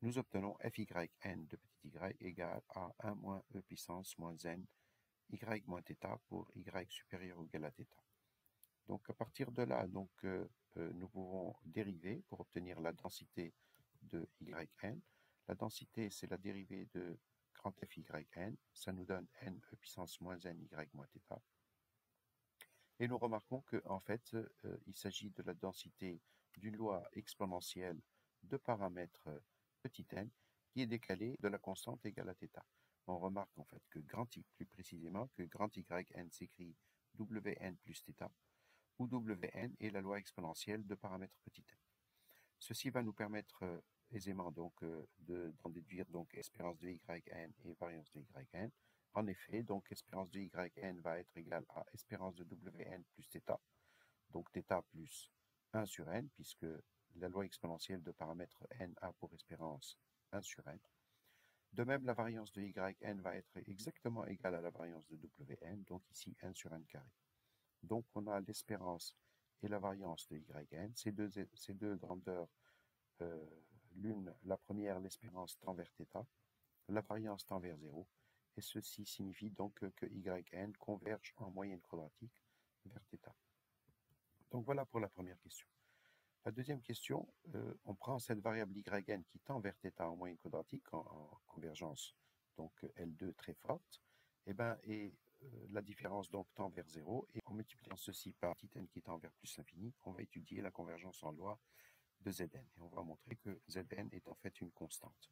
nous obtenons fyn de petit y égale à 1 moins e puissance moins n y moins θ pour y supérieur ou égal à θ. Donc à partir de là, donc, nous pouvons dériver pour obtenir la densité de yn. La densité, c'est la dérivée de grand f yn, ça nous donne n e puissance moins n y moins θ. Et nous remarquons qu'en fait, il s'agit de la densité d'une loi exponentielle de paramètre petit n qui est décalée de la constante égale à θ. On remarque en fait que grand y, plus précisément, que grand yn s'écrit wn plus θ, où wn est la loi exponentielle de paramètre petit n. Ceci va nous permettre aisément donc d'en déduire donc espérance de yn et variance de yn. En effet, donc espérance de yn va être égale à espérance de wn plus θ, donc θ plus 1 sur n, puisque la loi exponentielle de paramètre n a pour espérance 1 sur n. De même, la variance de yn va être exactement égale à la variance de wn, donc ici 1 sur n carré. Donc on a l'espérance et la variance de yn, ces deux grandeurs, la première, l'espérance tend vers θ, la variance tend vers 0, et ceci signifie donc que yn converge en moyenne quadratique vers θ. Donc voilà pour la première question. La deuxième question, on prend cette variable yn qui tend vers θ en moyenne quadratique, en convergence, donc L2 très forte, et la différence donc tend vers 0, et en multipliant ceci par petit n qui tend vers plus l'infini, on va étudier la convergence en loi de Zn. Et on va montrer que Zn est en fait une constante.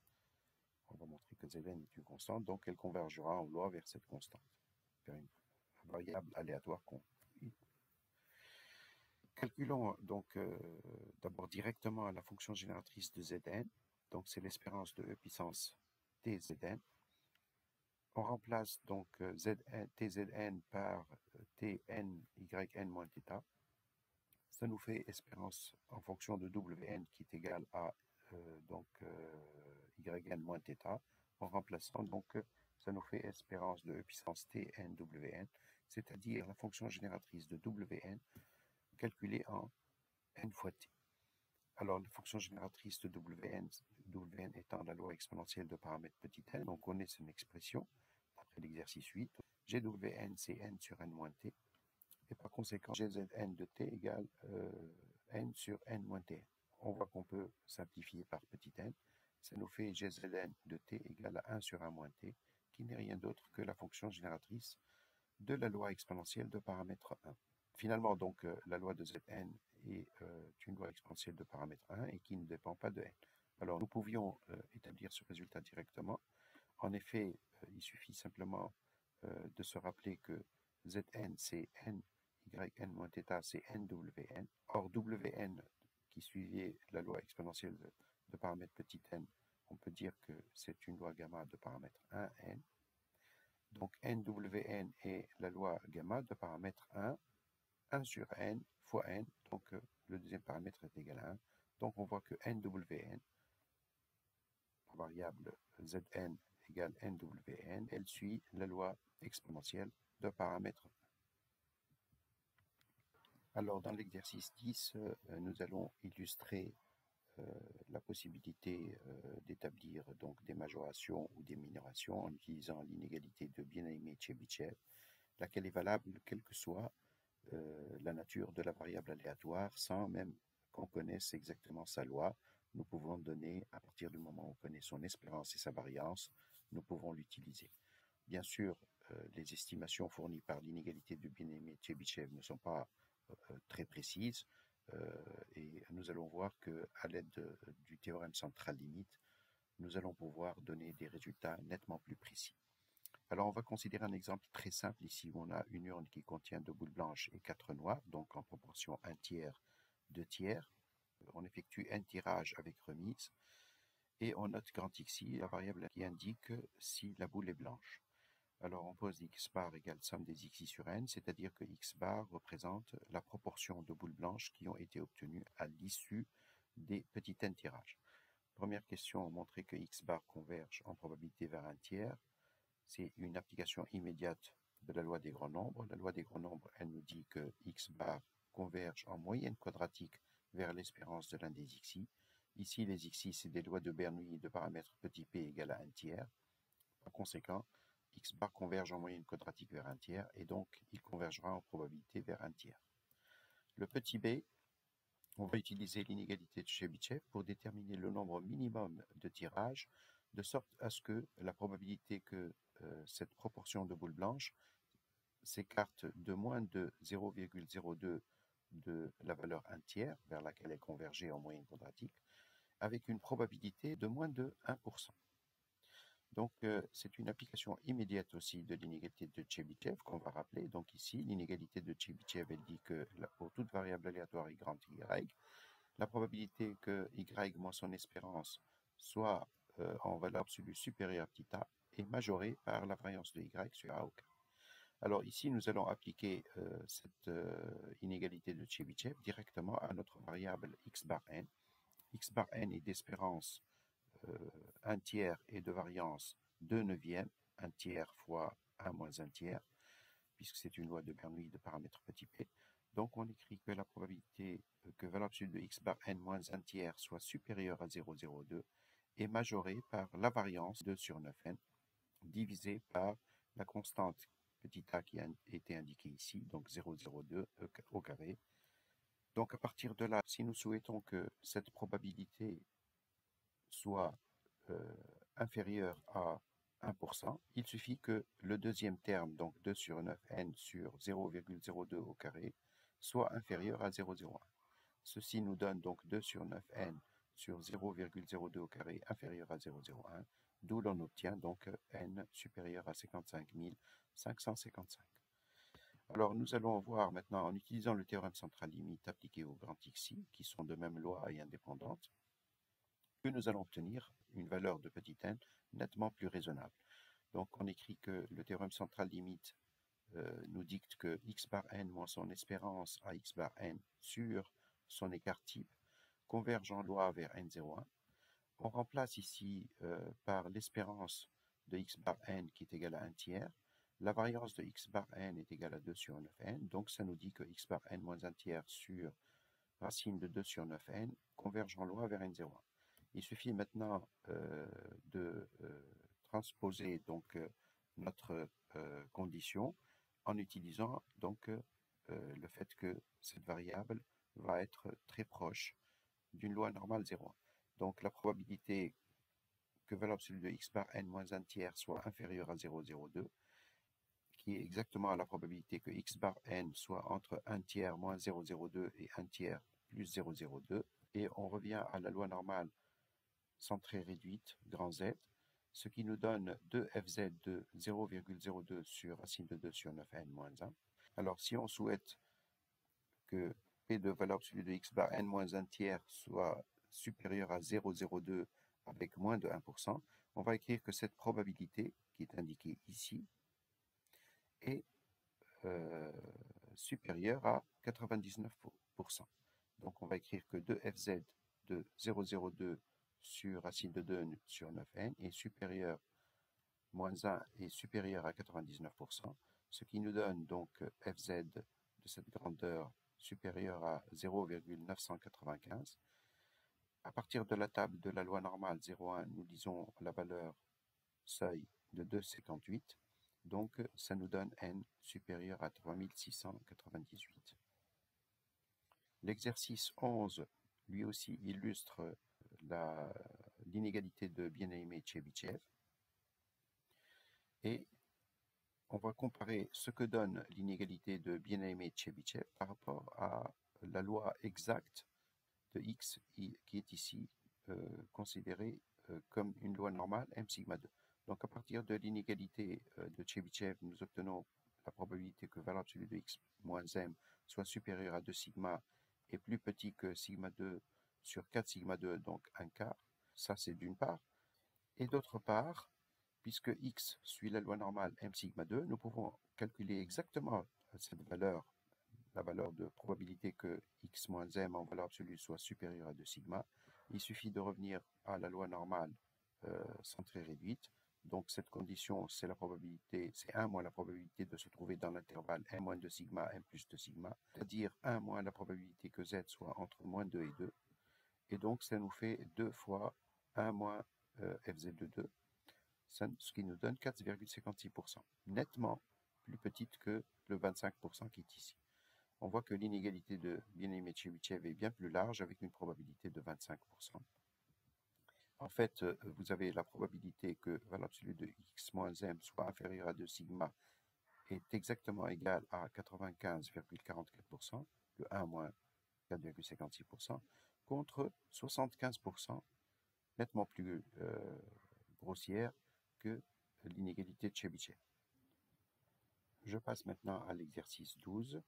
On va montrer que Zn est une constante, donc elle convergera en loi vers cette constante, vers une variable aléatoire qu'on. Calculons donc d'abord directement la fonction génératrice de Zn, donc c'est l'espérance de e puissance Tzn. On remplace donc Tzn par Tn yn moins θ. Ça nous fait espérance en fonction de Wn qui est égal à yn moins θ. En remplaçant, donc, ça nous fait espérance de e puissance Tn Wn, c'est-à-dire la fonction génératrice de Wn calculée en n fois t. Alors, la fonction génératrice de Wn étant la loi exponentielle de paramètre petit n, on connaît son expression après l'exercice 8. Gwn, c'est n sur n moins t. Et par conséquent, Gzn de t égale n sur n moins tn. On voit qu'on peut simplifier par petit n. Ça nous fait Gzn de t égale à 1 sur 1 moins t, qui n'est rien d'autre que la fonction génératrice de la loi exponentielle de paramètre 1. Finalement, donc, la loi de Zn est une loi exponentielle de paramètre 1 et qui ne dépend pas de n. Alors, nous pouvions établir ce résultat directement. En effet, il suffit simplement de se rappeler que Zn, c'est n, yn moins θ, c'est nwn. Or, wn, qui suivait la loi exponentielle de paramètre petit n, on peut dire que c'est une loi gamma de paramètre 1n. Donc, nwn est la loi gamma de paramètre 1 sur n fois n, donc le deuxième paramètre est égal à 1. Donc on voit que nwn, la variable zn égale nwn, elle suit la loi exponentielle de paramètre 1. Alors dans l'exercice 10, nous allons illustrer la possibilité d'établir donc des majorations ou des minorations en utilisant l'inégalité de Bien-Aimé-Chebyshev, laquelle est valable quelle que soit la nature de la variable aléatoire sans même qu'on connaisse exactement sa loi. Nous pouvons donner, à partir du moment où on connaît son espérance et sa variance, nous pouvons l'utiliser. Bien sûr, les estimations fournies par l'inégalité de Bien-Aimé-Chebyshev ne sont pas très précises et nous allons voir qu'à l'aide du théorème central limite, nous allons pouvoir donner des résultats nettement plus précis. Alors, on va considérer un exemple très simple ici où on a une urne qui contient 2 boules blanches et 4 noires, donc en proportion 1 tiers, 2 tiers. On effectue un tirage avec remise et on note grand xi, la variable qui indique si la boule est blanche. Alors, on pose x bar égale somme des xi sur n, c'est-à-dire que x bar représente la proportion de boules blanches qui ont été obtenues à l'issue des petits n tirages. Première question, montrer que x bar converge en probabilité vers un tiers. C'est une application immédiate de la loi des grands nombres. La loi des grands nombres, elle nous dit que x bar converge en moyenne quadratique vers l'espérance de l'un des xi. Ici, les xi, c'est des lois de Bernoulli de paramètre petit p égale à 1 tiers. Par conséquent, x bar converge en moyenne quadratique vers 1 tiers et donc il convergera en probabilité vers 1 tiers. Le petit b, on va utiliser l'inégalité de Chebyshev pour déterminer le nombre minimum de tirages, de sorte à ce que la probabilité que cette proportion de boules blanches s'écarte de moins de 0,02 de la valeur 1 tiers, vers laquelle elle convergeait en moyenne quadratique, avec une probabilité de moins de 1%. Donc, c'est une application immédiate aussi de l'inégalité de Chebyshev qu'on va rappeler. Donc ici, l'inégalité de Chebyshev, elle dit que pour toute variable aléatoire y grand y, la probabilité que y moins son espérance soit en valeur absolue supérieure à petit a est majorée par la variance de y sur a au carré. Alors ici, nous allons appliquer cette inégalité de Chebyshev directement à notre variable x bar n. X bar n est d'espérance 1 tiers et de variance 2 neuvièmes, 1 tiers fois 1 moins 1 tiers, puisque c'est une loi de Bernoulli de paramètre petit p. Donc on écrit que la probabilité que valeur absolue de x bar n moins 1 tiers soit supérieure à 0,02 est majorée par la variance 2 sur 9n, divisée par la constante petit a qui a été indiquée ici, donc 0,02 au carré. Donc à partir de là, si nous souhaitons que cette probabilité soit inférieure à 1%, il suffit que le deuxième terme, donc 2 sur 9n sur 0,02 au carré, soit inférieur à 0,01. Ceci nous donne donc 2 sur 9n sur 0,02 au carré inférieur à 0,01, d'où l'on obtient donc n supérieur à 55 555. Alors nous allons voir maintenant, en utilisant le théorème central limite appliqué au grand xi, qui sont de même loi et indépendantes, que nous allons obtenir une valeur de petit n nettement plus raisonnable. Donc on écrit que le théorème central limite nous dicte que x bar n moins son espérance à x bar n sur son écart type converge en loi vers n01. On remplace ici par l'espérance de x bar n qui est égale à 1 tiers. La variance de x bar n est égale à 2 sur 9n. Donc ça nous dit que x bar n moins 1 tiers sur racine de 2 sur 9n converge en loi vers n01. Il suffit maintenant de transposer donc notre condition en utilisant donc le fait que cette variable va être très proche d'une loi normale 0,1. Donc la probabilité que valeur absolue de x bar n moins 1 tiers soit inférieure à 0,02, qui est exactement la probabilité que x bar n soit entre 1 tiers moins 0,02 et 1 tiers plus 0,02. Et on revient à la loi normale centrée réduite, grand Z, ce qui nous donne 2fz de 0,02 sur racine de 2 sur 9n moins 1. Alors si on souhaite que P de valeur absolue de x bar n moins 1 tiers soit supérieur à 0,02 avec moins de 1%, on va écrire que cette probabilité, qui est indiquée ici, est supérieure à 99%. Donc on va écrire que 2fz de 0,02 sur racine de 2 sur 9n est supérieur, moins 1 est supérieur à 99%, ce qui nous donne donc fz de cette grandeur supérieure à 0,995. À partir de la table de la loi normale 0,1, nous lisons la valeur seuil de 2,58. Donc ça nous donne n supérieur à 3698. L'exercice 11, lui aussi, illustre l'inégalité de Bien-Aimé-Tchebychev. Et on va comparer ce que donne l'inégalité de Bien-Aimé-Tchebychev par rapport à la loi exacte de x qui est ici considérée comme une loi normale m sigma 2. Donc à partir de l'inégalité de Tchebychev, nous obtenons la probabilité que valeur absolue de x moins m soit supérieure à 2 sigma et plus petit que sigma 2 sur 4 sigma 2, donc un quart. Ça c'est d'une part. Et d'autre part, puisque x suit la loi normale m sigma 2, nous pouvons calculer exactement cette valeur, la valeur de probabilité que x moins m en valeur absolue soit supérieure à 2 sigma. Il suffit de revenir à la loi normale centrée réduite. Donc cette condition, c'est la probabilité, c'est 1 moins la probabilité de se trouver dans l'intervalle m moins 2 sigma, m plus 2 sigma, c'est-à-dire 1 moins la probabilité que z soit entre moins 2 et 2. Et donc ça nous fait 2 fois 1 moins fz de 2, ce qui nous donne 4,56%, nettement plus petite que le 25% qui est ici. On voit que l'inégalité de Bien-Aimé-Tchebychev est bien plus large avec une probabilité de 25%. En fait, vous avez la probabilité que valeur absolue de x moins m soit inférieure à 2 sigma est exactement égale à 95,44%, le 1 moins 4,56%, contre 75%, nettement plus grossière que l'inégalité de Tchebychev. Je passe maintenant à l'exercice 12.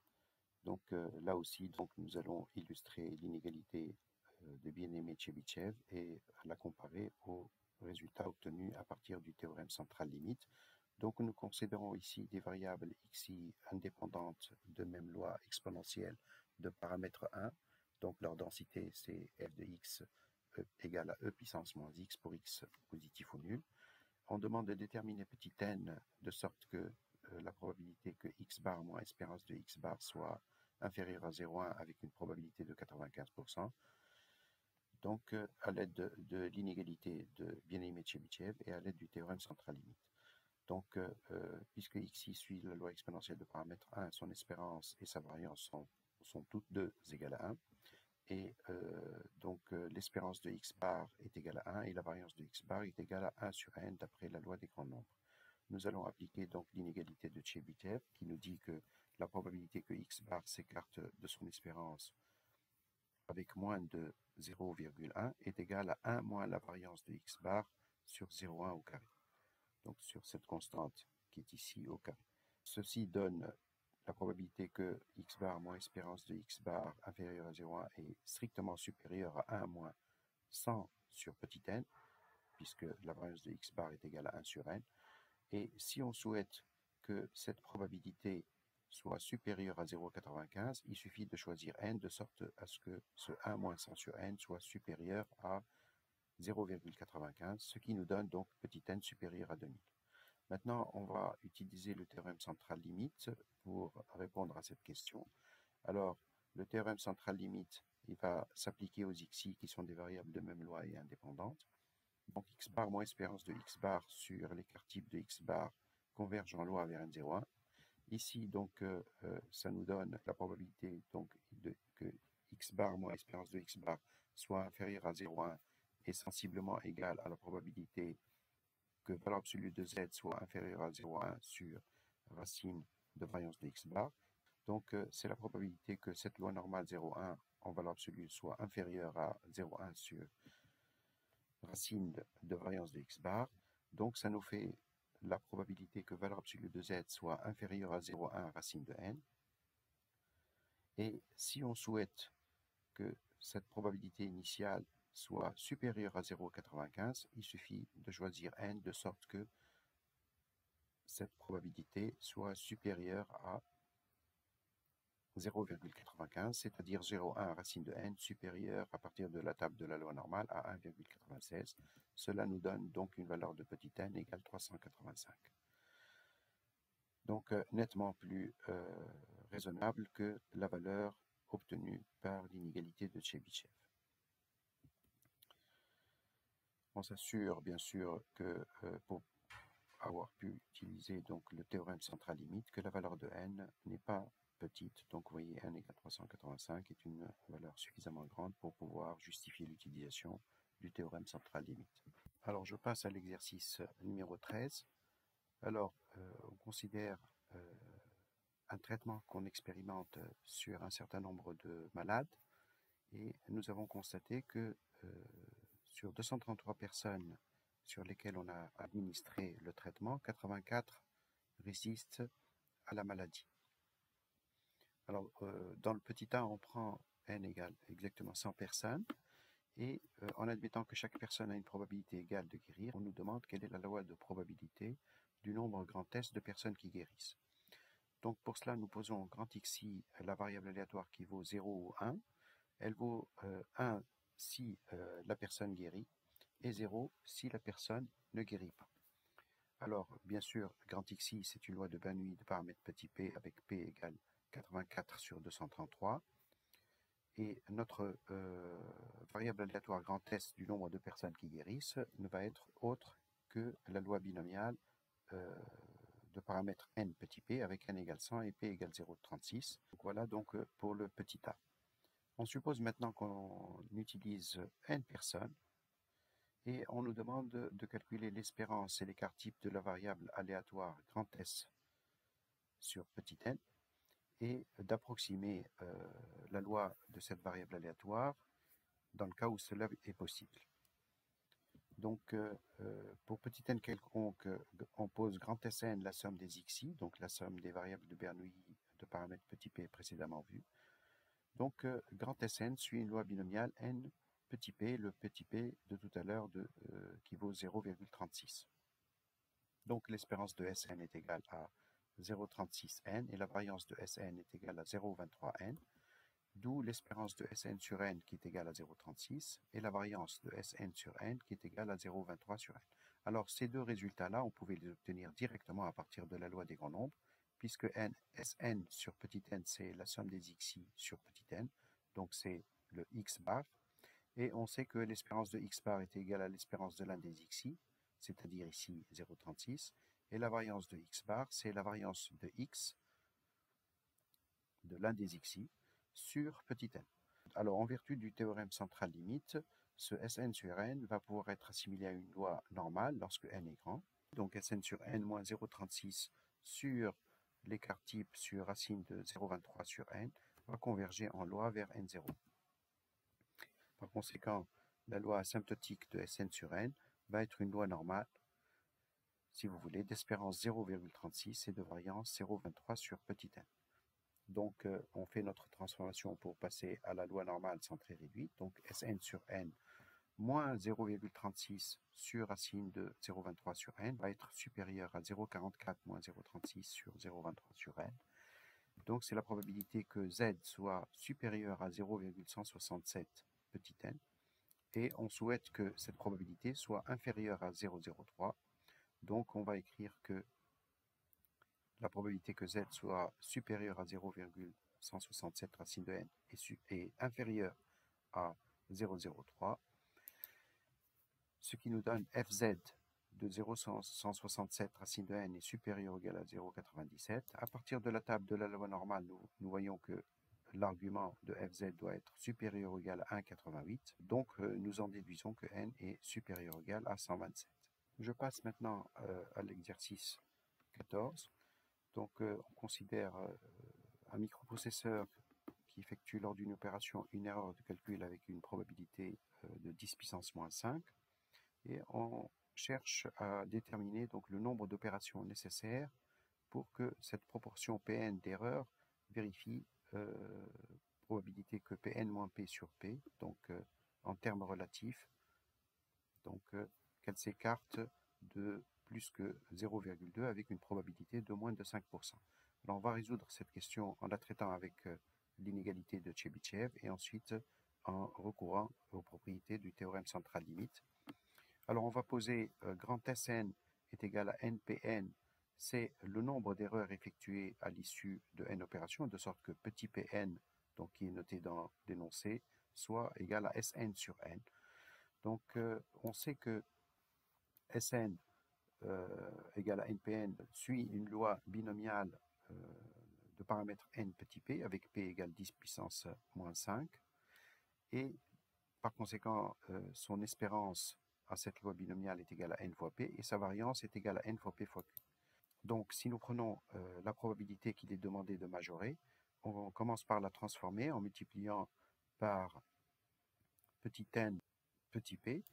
Donc là aussi, donc, nous allons illustrer l'inégalité de Bien-Aimé-Tchebychev et la comparer aux résultats obtenus à partir du théorème central limite. Donc nous considérons ici des variables xi indépendantes de même loi exponentielle de paramètre 1. Donc leur densité c'est f de x égale à e puissance moins x pour x positif ou nul. On demande de déterminer petit n de sorte que la probabilité que x bar moins espérance de x bar soit inférieure à 0,1 avec une probabilité de 95%. Donc à l'aide de l'inégalité de Bien-Aimé-Tchebychev et à l'aide du théorème central limite. Donc puisque xi suit la loi exponentielle de paramètre 1, son espérance et sa variance sont toutes deux égales à 1. Et donc l'espérance de x bar est égale à 1 et la variance de x bar est égale à 1 sur n d'après la loi des grands nombres. Nous allons appliquer donc l'inégalité de Tchebychev qui nous dit que la probabilité que x bar s'écarte de son espérance avec moins de 0,1 est égal à 1 moins la variance de x bar sur 0,1 au carré. Donc sur cette constante qui est ici au carré. Ceci donne la probabilité que x bar moins espérance de x bar inférieur à 0,1 est strictement supérieur à 1 moins 100 sur petit n, puisque la variance de x bar est égale à 1 sur n. Et si on souhaite que cette probabilité soit supérieure à 0,95, il suffit de choisir n de sorte à ce que ce 1 moins 100 sur n soit supérieur à 0,95, ce qui nous donne donc petit n supérieur à 2000. Maintenant, on va utiliser le théorème central limite pour répondre à cette question. Alors, le théorème central limite, il va s'appliquer aux xi qui sont des variables de même loi et indépendantes. Donc, x bar moins espérance de x bar sur l'écart type de x bar converge en loi vers n01. Ici, donc, ça nous donne la probabilité donc, que x bar moins espérance de x bar soit inférieur à 0,1 est sensiblement égal à la probabilité que valeur absolue de z soit inférieure à 0,1 sur racine de variance de x bar. Donc, c'est la probabilité que cette loi normale 0,1 en valeur absolue soit inférieure à 0,1 sur racine de variance de x bar. Donc, ça nous fait la probabilité que valeur absolue de z soit inférieure à 0,1 racine de n. Et si on souhaite que cette probabilité initiale soit supérieure à 0,95, il suffit de choisir n de sorte que cette probabilité soit supérieure à 0,95, c'est-à-dire 0,1 racine de n supérieure à partir de la table de la loi normale à 1,96. Cela nous donne donc une valeur de petit n égale 385. Donc nettement plus raisonnable que la valeur obtenue par l'inégalité de Chebyshev. On s'assure bien sûr que pour avoir pu utiliser donc le théorème central limite, que la valeur de n n'est pas petite. Donc vous voyez n égale 385 est une valeur suffisamment grande pour pouvoir justifier l'utilisation du théorème central limite. Alors je passe à l'exercice numéro 13. Alors on considère un traitement qu'on expérimente sur un certain nombre de malades et nous avons constaté que sur 233 personnes sur lesquelles on a administré le traitement, 84 résistent à la maladie. Alors, dans le petit a, on prend n égale exactement 100 personnes, et en admettant que chaque personne a une probabilité égale de guérir, on nous demande quelle est la loi de probabilité du nombre grand S de personnes qui guérissent. Donc pour cela, nous posons grand xi la variable aléatoire qui vaut 0 ou 1. Elle vaut 1 si la personne guérit, et 0 si la personne ne guérit pas. Alors, bien sûr, grand xi, c'est une loi de Bernoulli de paramètre petit p avec p égale 84 sur 233. Et notre variable aléatoire grand S du nombre de personnes qui guérissent ne va être autre que la loi binomiale de paramètre n petit p avec n égale 100 et p égale 0,36. Donc voilà donc pour le petit a. On suppose maintenant qu'on utilise n personnes et on nous demande de calculer l'espérance et l'écart type de la variable aléatoire grand S sur petit n et d'approximer la loi de cette variable aléatoire dans le cas où cela est possible. Donc, pour petit n quelconque, on pose grand Sn la somme des xi, donc la somme des variables de Bernoulli de paramètre petit p précédemment vu. Donc, grand Sn suit une loi binomiale n petit p, le petit p de tout à l'heure qui vaut 0,36. Donc, l'espérance de Sn est égale à 0,36n et la variance de Sn est égale à 0,23n. D'où l'espérance de Sn sur n qui est égale à 0,36 et la variance de Sn sur n qui est égale à 0,23 sur n. Alors ces deux résultats-là, on pouvait les obtenir directement à partir de la loi des grands nombres, puisque Sn sur petit n, c'est la somme des xi sur petit n, donc c'est le x bar, et on sait que l'espérance de x bar est égale à l'espérance de l'un des xi, c'est-à-dire ici 0,36, et la variance de x bar, c'est la variance de x de l'un des xi, sur petit n. Alors, en vertu du théorème central limite, ce Sn sur n va pouvoir être assimilé à une loi normale lorsque n est grand. Donc, Sn sur n moins 0,36 sur l'écart type sur racine de 0,23 sur n va converger en loi vers n0. Par conséquent, la loi asymptotique de Sn sur n va être une loi normale, si vous voulez, d'espérance 0,36 et de variance 0,23 sur petit n. Donc, on fait notre transformation pour passer à la loi normale centrée réduite. Donc, Sn sur n moins 0,36 sur racine de 0,23 sur n va être supérieur à 0,44 moins 0,36 sur 0,23 sur n. Donc, c'est la probabilité que z soit supérieur à 0,167 petit n. Et on souhaite que cette probabilité soit inférieure à 0,03. Donc, on va écrire que la probabilité que z soit supérieure à 0,167 racine de n est inférieure à 0,03, ce qui nous donne fz de 0,167 racine de n est supérieur ou égal à 0,97. À partir de la table de la loi normale, nous voyons que l'argument de fz doit être supérieur ou égal à 1,88. Donc, nous en déduisons que n est supérieur ou égal à 127. Je passe maintenant à l'exercice 14. Donc, on considère un microprocesseur qui effectue lors d'une opération une erreur de calcul avec une probabilité de 10 puissance moins 5. Et on cherche à déterminer donc, le nombre d'opérations nécessaires pour que cette proportion Pn d'erreur vérifie probabilité que Pn moins P sur P, donc en termes relatifs, donc qu'elle s'écarte de plus que 0,2 avec une probabilité de moins de 5%. Alors on va résoudre cette question en la traitant avec l'inégalité de Chebyshev et ensuite en recourant aux propriétés du théorème central limite. Alors on va poser grand Sn est égal à nPn, c'est le nombre d'erreurs effectuées à l'issue de n opérations, de sorte que petit pn, donc qui est noté dans l'énoncé, soit égal à Sn sur n. Donc on sait que Sn égale à nPn suit une loi binomiale de paramètre n petit p avec p égale 10 puissance moins 5 et par conséquent son espérance à cette loi binomiale est égale à n fois p et sa variance est égale à n fois p fois q. Donc si nous prenons la probabilité qu'il est demandé de majorer, on commence par la transformer en multipliant par petit n petit p.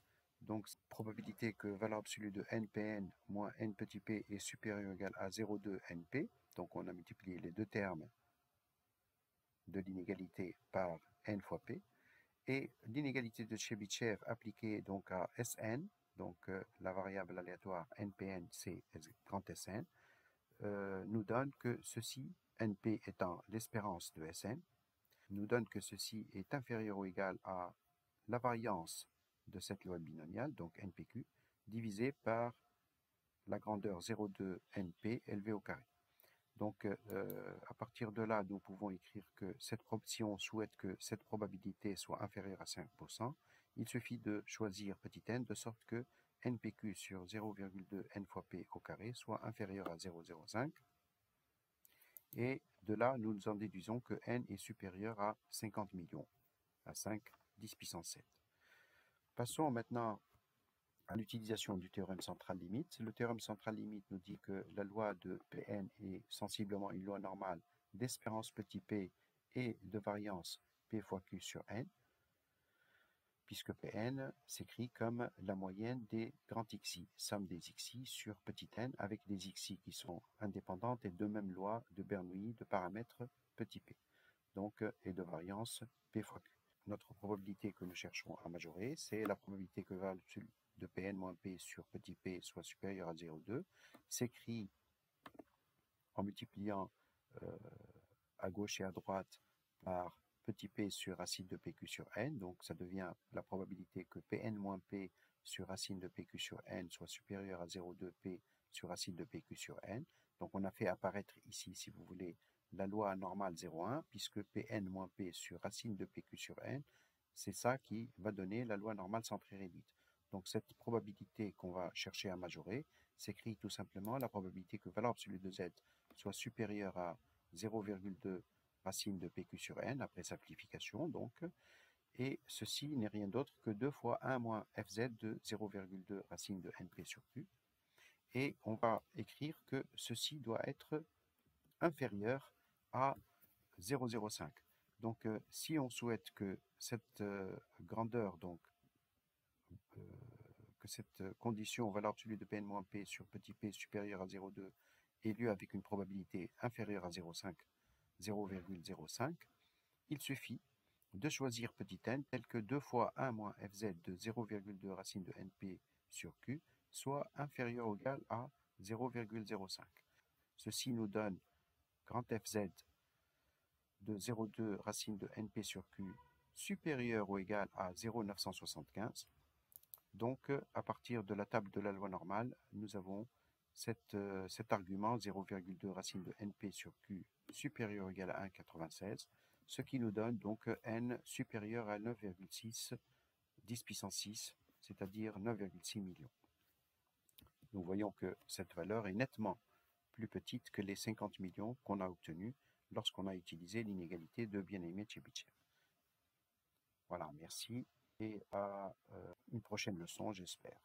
Donc, probabilité que valeur absolue de nPn moins n petit p est supérieure ou égale à 0,2 np. Donc, on a multiplié les deux termes de l'inégalité par n fois p. Et l'inégalité de Chebyshev appliquée donc à Sn, donc la variable aléatoire nPn, c'est grand Sn, nous donne que ceci, np étant l'espérance de Sn, nous donne que ceci est inférieur ou égal à la variance de cette loi binomiale, donc npq, divisé par la grandeur 0,2 np élevé au carré. Donc, à partir de là, nous pouvons écrire que si on souhaite que cette probabilité soit inférieure à 5%, il suffit de choisir petit n de sorte que npq sur 0,2 n fois p au carré soit inférieur à 0,05. Et de là, nous en déduisons que n est supérieur à 50 millions, à 5, 10 puissance 7. Passons maintenant à l'utilisation du théorème central limite. Le théorème central limite nous dit que la loi de Pn est sensiblement une loi normale d'espérance petit p et de variance p fois q sur n, puisque Pn s'écrit comme la moyenne des grands xi, somme des xi sur petit n, avec des xi qui sont indépendantes et de même loi de Bernoulli de paramètre petit p, donc et de variance p fois q. Notre probabilité que nous cherchons à majorer, c'est la probabilité que valeur de Pn moins P sur petit p soit supérieur à 0,2, s'écrit en multipliant à gauche et à droite par petit p sur racine de pq sur n, donc ça devient la probabilité que Pn moins P sur racine de pq sur n soit supérieur à 0,2 P sur racine de pq sur n. Donc on a fait apparaître ici, si vous voulez, la loi normale 0,1, puisque Pn moins P sur racine de pq sur n, c'est ça qui va donner la loi normale centrée réduite. Donc cette probabilité qu'on va chercher à majorer s'écrit tout simplement la probabilité que valeur absolue de z soit supérieure à 0,2 racine de pq sur n, après simplification donc, et ceci n'est rien d'autre que 2 fois 1 moins fz de 0,2 racine de np sur q, et on va écrire que ceci doit être inférieur à 0,05. Donc, si on souhaite que cette grandeur, donc, que cette condition valeur absolue de Pn-P sur petit p supérieur à 0,2 ait lieu avec une probabilité inférieure à 0,05, il suffit de choisir petit n tel que 2 fois 1 moins fz de 0,2 racine de np sur q soit inférieur ou égal à 0,05. Ceci nous donne grand fz de 0,2 racine de np sur q supérieur ou égal à 0,975. Donc, à partir de la table de la loi normale, nous avons cet argument 0,2 racine de np sur q supérieur ou égal à 1,96, ce qui nous donne donc n supérieur à 9,6 10 puissance 6, c'est-à-dire 9,6 millions. Nous voyons que cette valeur est nettement plus petite que les 50 millions qu'on a obtenus lorsqu'on a utilisé l'inégalité de Bien-Aimé-Chebyshev. Voilà, merci et à une prochaine leçon, j'espère.